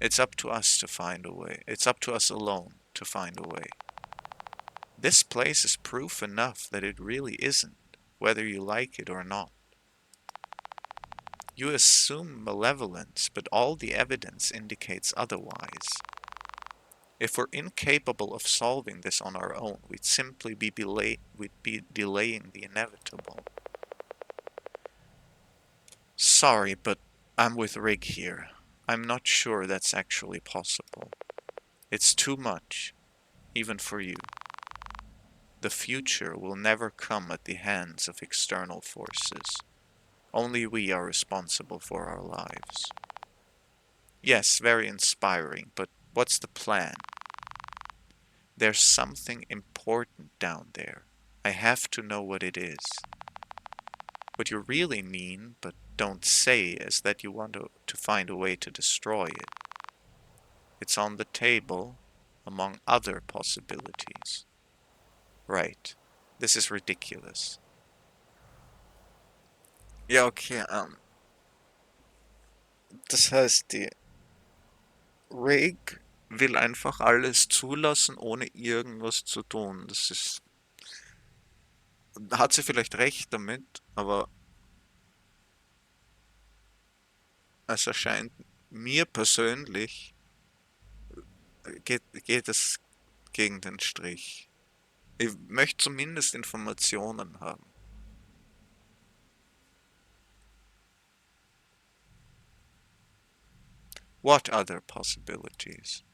It's up to us to find a way. It's up to us alone to find a way. This place is proof enough that it really isn't, whether you like it or not. You assume malevolence, but all the evidence indicates otherwise. If we're incapable of solving this on our own, we'd be delaying the inevitable. Sorry, but I'm with Rig here. I'm not sure that's actually possible. It's too much, even for you. The future will never come at the hands of external forces. Only we are responsible for our lives. Yes, very inspiring, but what's the plan? There's something important down there. I have to know what it is. What you really mean, but don't say, is that you want to find a way to destroy it. It's on the table, among other possibilities. Right. This is ridiculous. Ja, okay, das heißt, die Rig will einfach alles zulassen, ohne irgendwas zu tun. Das ist, hat sie vielleicht recht damit, aber es erscheint mir persönlich, geht es gegen den Strich. Ich möchte zumindest Informationen haben. What other possibilities?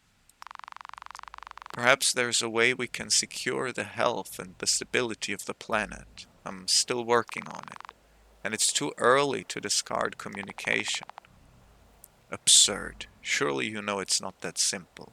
Perhaps there's a way we can secure the health and the stability of the planet. I'm still working on it. And it's too early to discard communication. Absurd. Surely you know it's not that simple.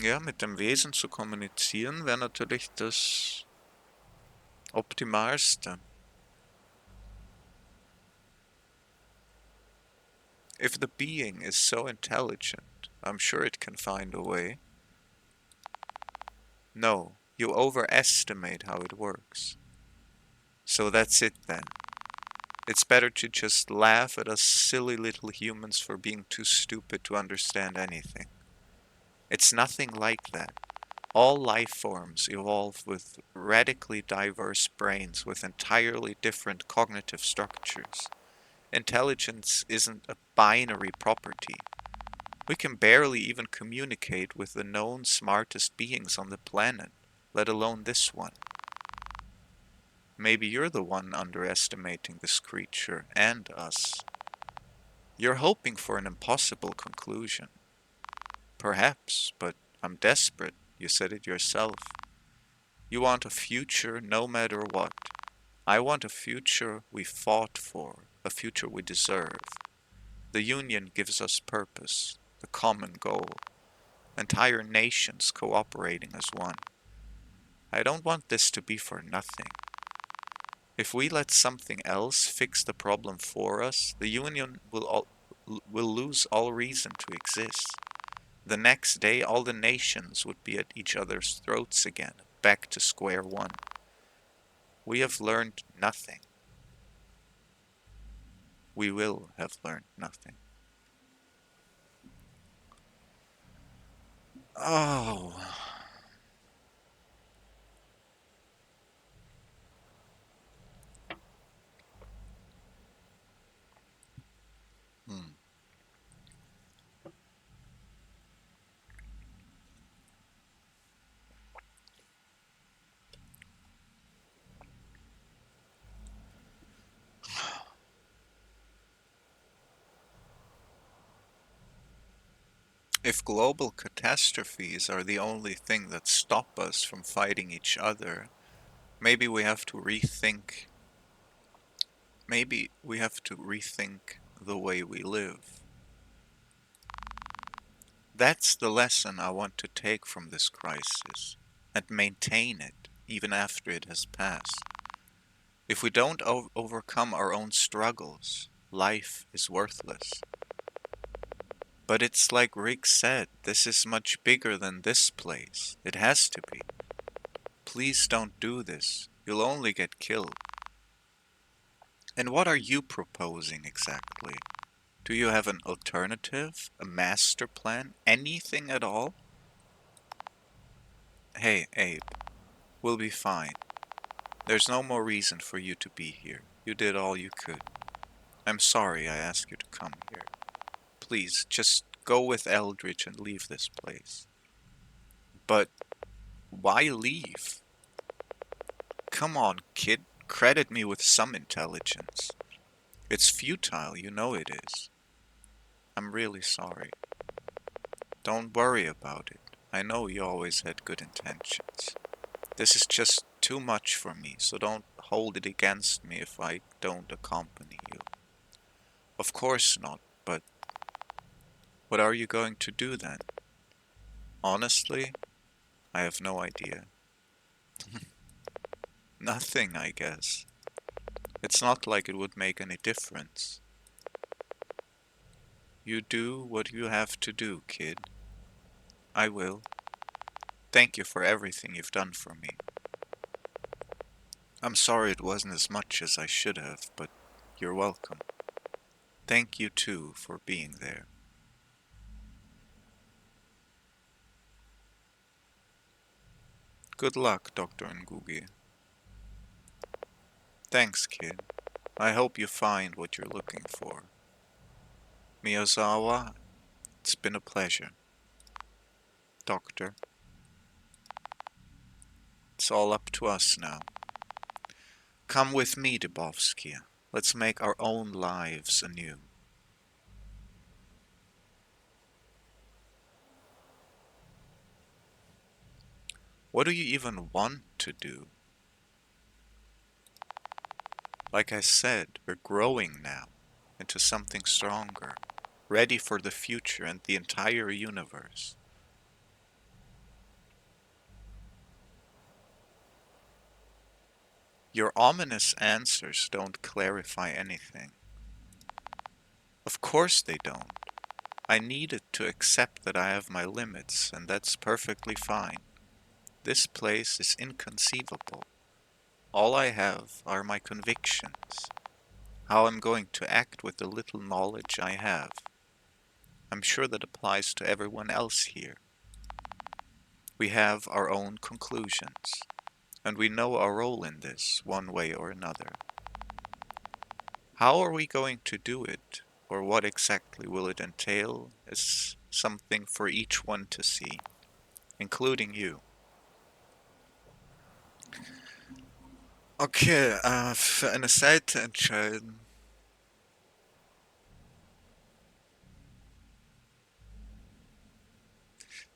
Ja, mit dem Wesen zu kommunizieren wäre natürlich das Optimalste. If the being is so intelligent, I'm sure it can find a way. No, you overestimate how it works. So that's it then. It's better to just laugh at us silly little humans for being too stupid to understand anything. It's nothing like that. All life forms evolve with radically diverse brains with entirely different cognitive structures. Intelligence isn't a binary property. We can barely even communicate with the known smartest beings on the planet, let alone this one. Maybe you're the one underestimating this creature and us. You're hoping for an impossible conclusion. Perhaps, but I'm desperate. You said it yourself. You want a future no matter what. I want a future we fought for, a future we deserve. The Union gives us purpose, the common goal, entire nations cooperating as one. I don't want this to be for nothing. If we let something else fix the problem for us, the Union will lose all reason to exist. The next day, all the nations would be at each other's throats again, back to square one. We have learned nothing. We will have learned nothing. Oh. Hmm. If global catastrophes are the only thing that stop us from fighting each other, maybe we have to rethink. Maybe we have to rethink the way we live. That's the lesson I want to take from this crisis and maintain it even after it has passed. If we don't overcome our own struggles, life is worthless. But it's like Rick said, this is much bigger than this place. It has to be. Please don't do this. You'll only get killed. And what are you proposing exactly? Do you have an alternative? A master plan? Anything at all? Hey, Abe, we'll be fine. There's no more reason for you to be here. You did all you could. I'm sorry I asked you to come here. Please, just go with Eldridge and leave this place. But why leave? Come on, kid. Credit me with some intelligence. It's futile, you know it is. I'm really sorry. Don't worry about it. I know you always had good intentions. This is just too much for me, so don't hold it against me if I don't accompany you. Of course not, but what are you going to do then? Honestly, I have no idea. Nothing, I guess. It's not like it would make any difference. You do what you have to do, kid. I will. Thank you for everything you've done for me. I'm sorry it wasn't as much as I should have, but you're welcome. Thank you too for being there. Good luck, Dr. Ngugi. Thanks, kid. I hope you find what you're looking for. Miyazawa, it's been a pleasure. Doctor, it's all up to us now. Come with me, Dubovsky. Let's make our own lives anew. What do you even want to do? Like I said, we're growing now into something stronger, ready for the future and the entire universe. Your ominous answers don't clarify anything. Of course they don't. I needed to accept that I have my limits, and that's perfectly fine. This place is inconceivable. All I have are my convictions, how I'm going to act with the little knowledge I have. I'm sure that applies to everyone else here. We have our own conclusions, and we know our role in this, one way or another. How are we going to do it, or what exactly will it entail, is something for each one to see, including you. Okay, für eine Seite entscheiden.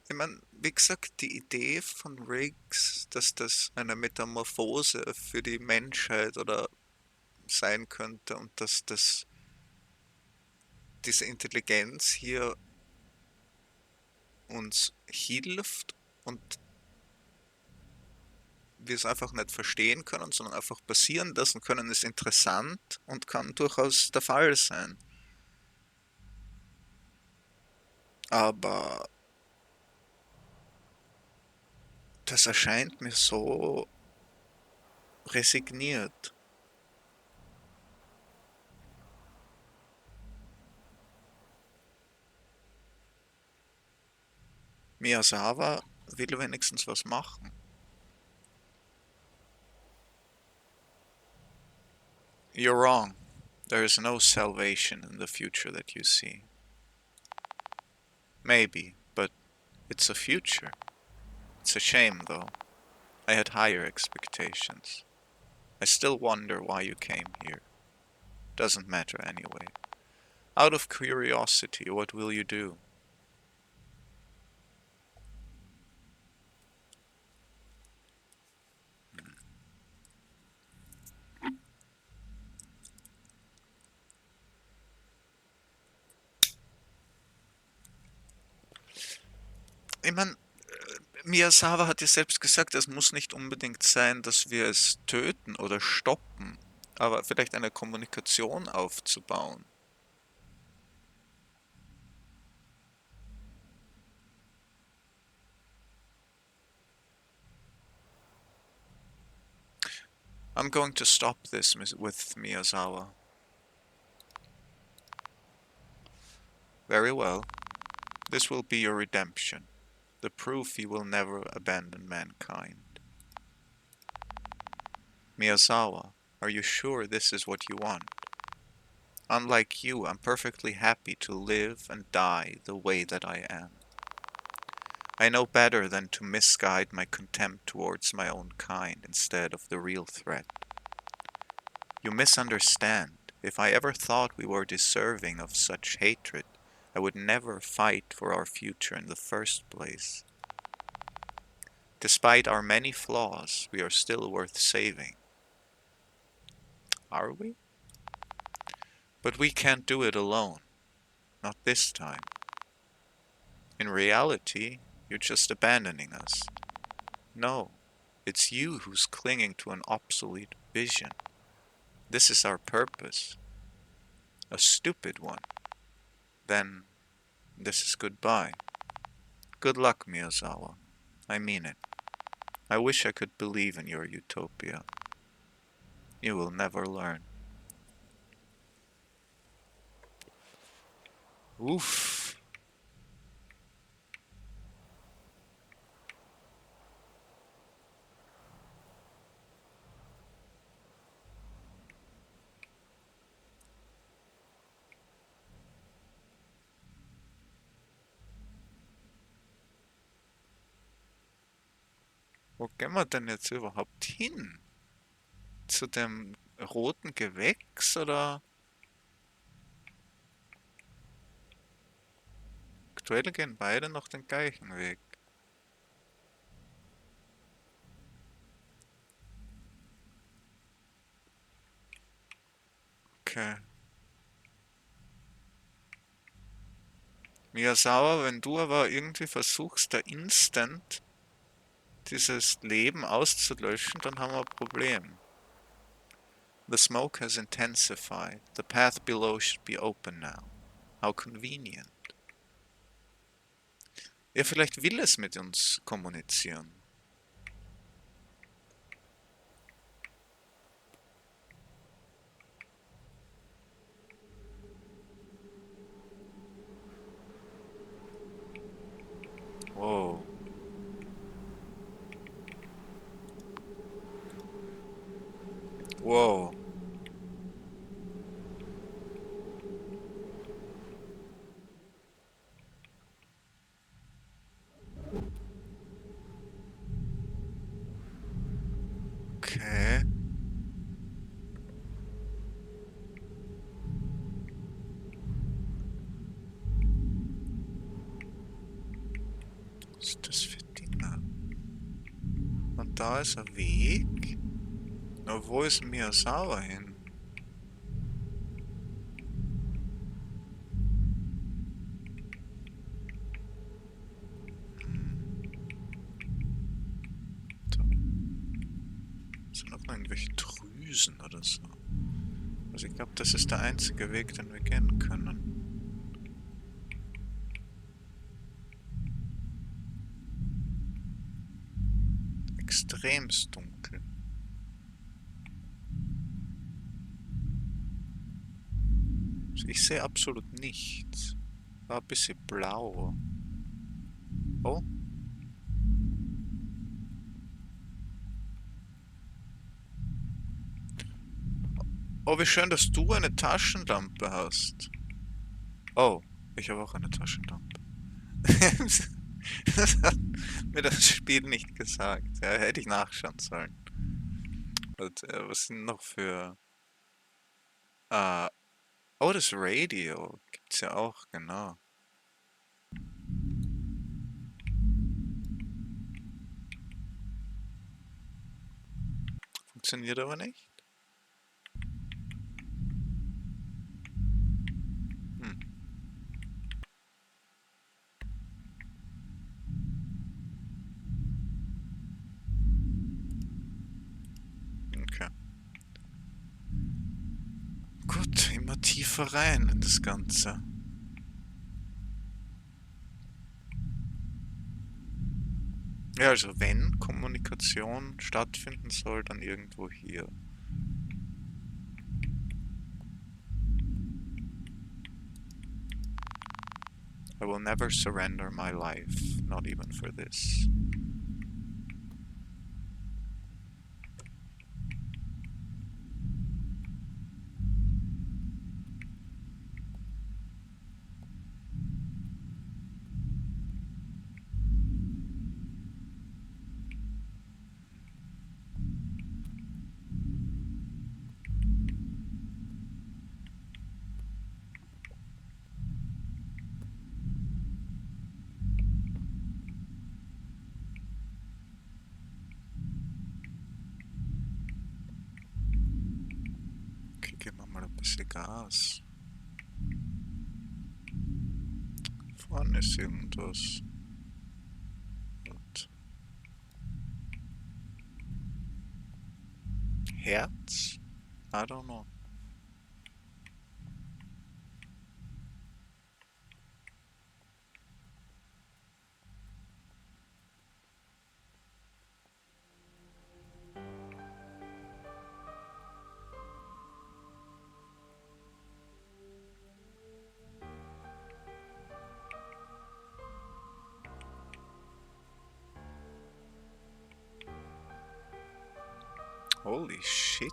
Ich meine, wie gesagt, die Idee von Riggs, dass das eine Metamorphose für die Menschheit oder sein könnte und dass das diese Intelligenz hier uns hilft und wir es einfach nicht verstehen können, sondern einfach passieren lassen können, ist interessant und kann durchaus der Fall sein. Aber das erscheint mir so resigniert. Miyazawa will wenigstens was machen. You're wrong. There is no salvation in the future that you see. Maybe, but it's a future. It's a shame, though. I had higher expectations. I still wonder why you came here. Doesn't matter anyway. Out of curiosity, what will you do? Ich meine, Miyazawa hat ja selbst gesagt, es muss nicht unbedingt sein, dass wir es töten oder stoppen, aber vielleicht eine Kommunikation aufzubauen. I'm going to stop this with Miyazawa. Very well. This will be your redemption. The proof you will never abandon mankind. Miyazawa, are you sure this is what you want? Unlike you, I'm perfectly happy to live and die the way that I am. I know better than to misguide my contempt towards my own kind instead of the real threat. You misunderstand. If I ever thought we were deserving of such hatred, I would never fight for our future in the first place. Despite our many flaws, we are still worth saving. Are we? But we can't do it alone. Not this time. In reality, you're just abandoning us. No, it's you who's clinging to an obsolete vision. This is our purpose. A stupid one. Then, this is goodbye. Good luck, Miyazawa. I mean it. I wish I could believe in your utopia. You will never learn. Uff. Wo gehen wir denn jetzt überhaupt hin? Zu dem roten Gewächs oder? Aktuell gehen beide noch den gleichen Weg. Okay. Miyazawa, wenn du aber irgendwie versuchst, da instant dieses Leben auszulöschen, dann haben wir ein Problem. The smoke has intensified. The path below should be open now. How convenient. Ja, vielleicht will es mit uns kommunizieren. Wow. Wow. Okay. Was ist das für Dinge? Und da ist ein Weg. Na, wo ist Miyazawa hin? Da sind noch irgendwelche Drüsen oder so. Also ich glaube, das ist der einzige Weg, den wir gehen können. Extremst dunkel. Also ich sehe absolut nichts. War ein bisschen blau. Oh. Oh, wie schön, dass du eine Taschenlampe hast. Oh, ich habe auch eine Taschenlampe. Das hat mir das Spiel nicht gesagt. Ja, hätte ich nachschauen sollen. Und, was sind noch für... Ah, oh, das Radio gibt's ja auch, genau. Funktioniert aber nicht. Hm. Okay. Gut, immer tiefer rein in das Ganze. Ja, also wenn Kommunikation stattfinden soll, dann irgendwo hier. I will never surrender my life, not even for this. Okay, geben wir mal ein bisschen Gas. Vorne ist irgendwas. Und Herz? I don't know. Holy shit.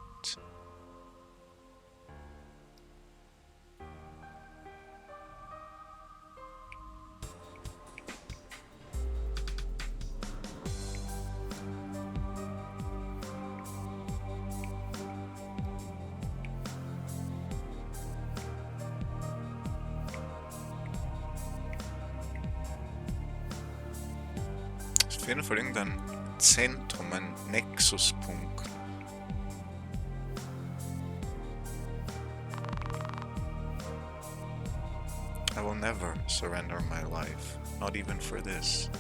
Auf jeden Fall irgendein Zentrum, ein Nexuspunkt. I will never surrender my life, not even for this.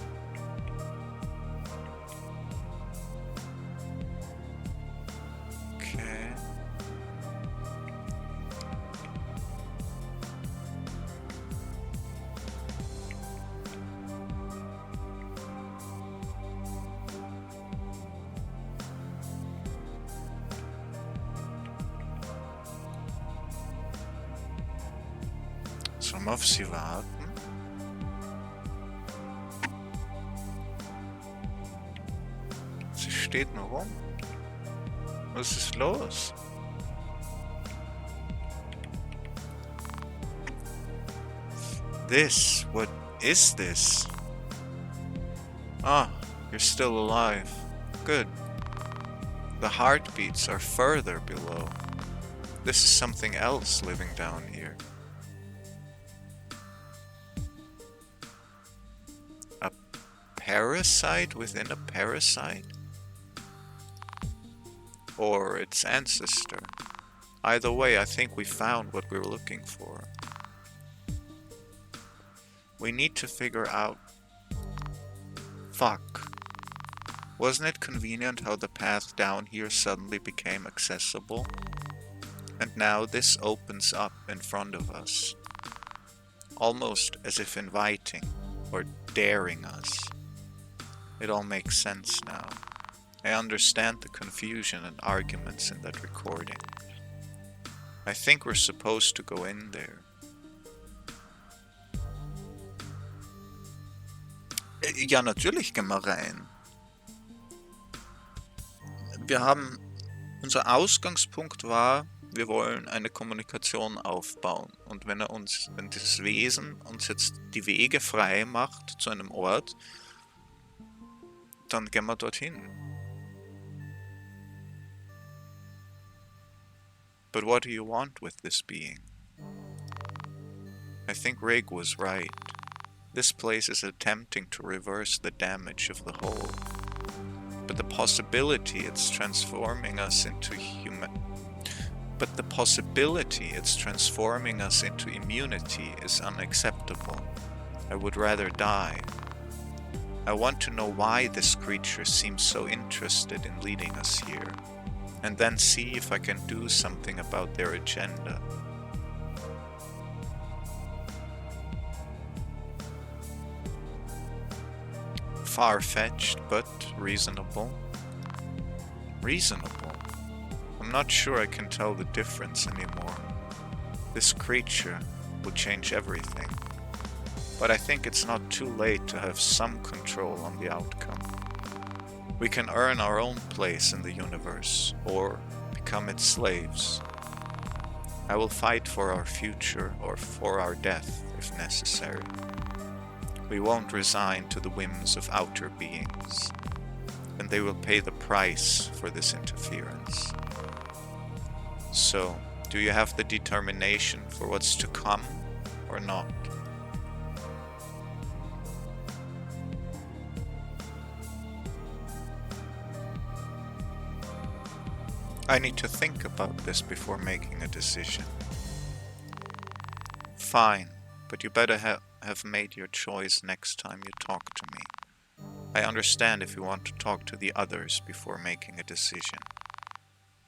Okay. auf sie warten? Sie steht nur rum. Was ist los? What is this? Ah, you're still alive. Good. The heartbeats are further below. This is something else living down here. A parasite within a parasite? Or its ancestor? Either way, I think we found what we were looking for. We need to figure out... Fuck. Wasn't it convenient how the path down here suddenly became accessible? And now this opens up in front of us. Almost as if inviting or daring us. It all makes sense now. I understand the confusion and arguments in that recording. I think we're supposed to go in there. Ja, natürlich gehen wir rein. Unser Ausgangspunkt war, wir wollen eine Kommunikation aufbauen. Und wenn dieses Wesen uns jetzt die Wege frei macht zu einem Ort, dann gehen wir dorthin. But what do you want with this being? I think Rig was right. This place is attempting to reverse the damage of the whole. But the possibility it's transforming us into immunity is unacceptable. I would rather die. I want to know why this creature seems so interested in leading us here, and then see if I can do something about their agenda. Far-fetched, but reasonable. Reasonable? I'm not sure I can tell the difference anymore. This creature will change everything. But I think it's not too late to have some control on the outcome. We can earn our own place in the universe, or become its slaves. I will fight for our future, or for our death, if necessary. We won't resign to the whims of outer beings, and they will pay the price for this interference. So, do you have the determination for what's to come, or not? I need to think about this before making a decision. Fine, but you better have made your choice next time you talk to me. I understand if you want to talk to the others before making a decision.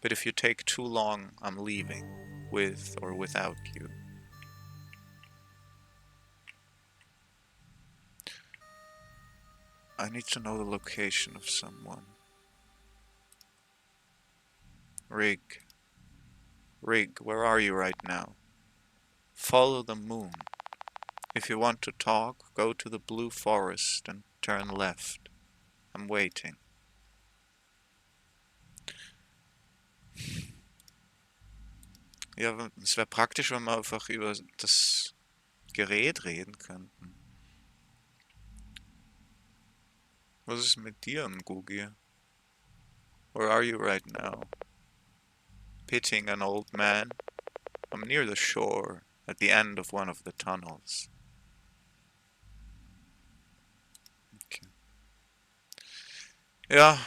But if you take too long, I'm leaving, with or without you. I need to know the location of someone. Rig, where are you right now? Follow the moon. If you want to talk, go to the blue forest and turn left. I'm waiting. Ja, es wäre praktisch, wenn wir einfach über das Gerät reden könnten. Was ist mit dir, Ngugi? Where are you right now? Pitying an old man? I'm near the shore, at the end of one of the tunnels. Okay. Ja,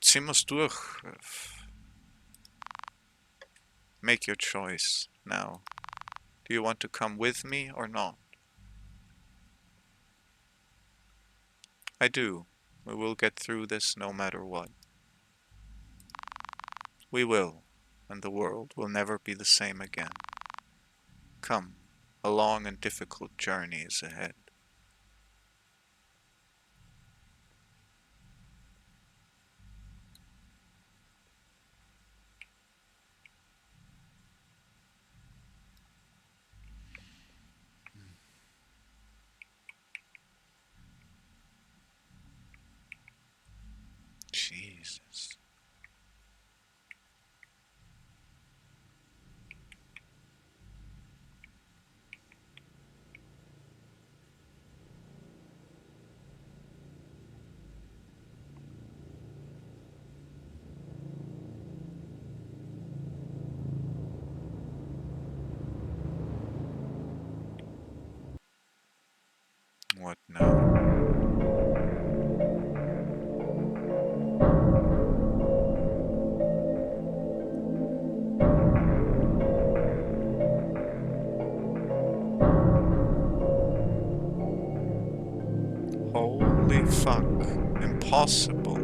ziehen wir's durch. Make your choice now. Do you want to come with me or not? I do. We will get through this no matter what. We will, and the world will never be the same again. Come, a long and difficult journey is ahead. possible.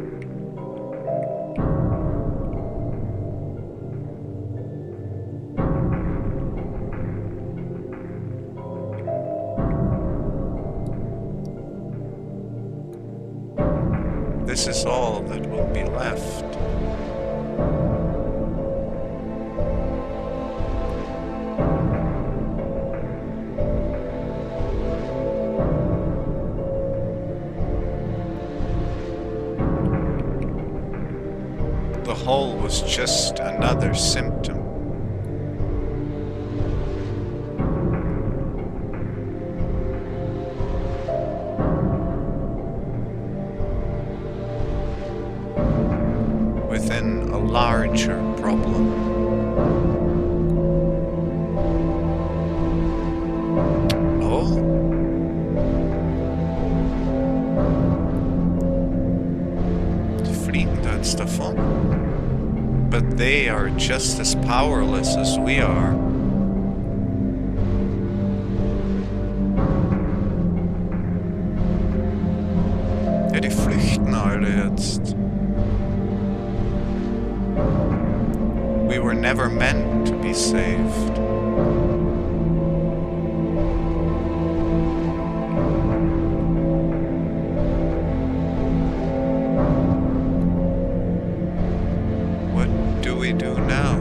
This is all that will be left. The whole was just another symptom. Within a larger problem. Oh? Die fliegen da jetzt davon. But they are just as powerless as we are. Ja, die flüchten alle jetzt. We were never meant to be saved. What do we do now?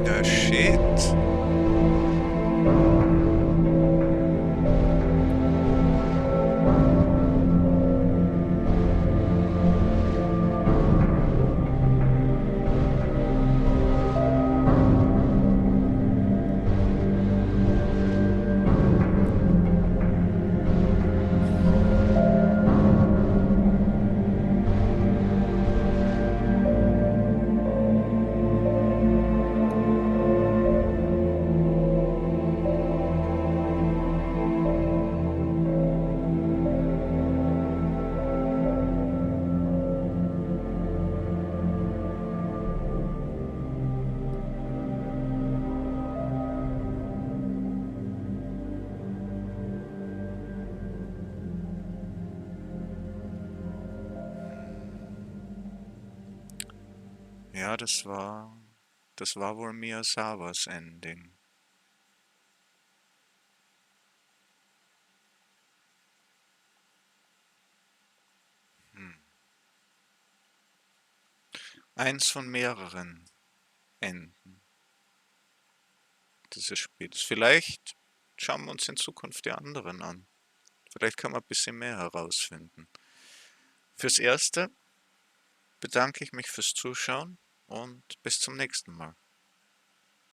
No shit. Ja, das war wohl Miyazawas Ending. Eins von mehreren Enden dieses Spiels. Vielleicht schauen wir uns in Zukunft die anderen an. Vielleicht können wir ein bisschen mehr herausfinden. Fürs Erste bedanke ich mich fürs Zuschauen und bis zum nächsten Mal.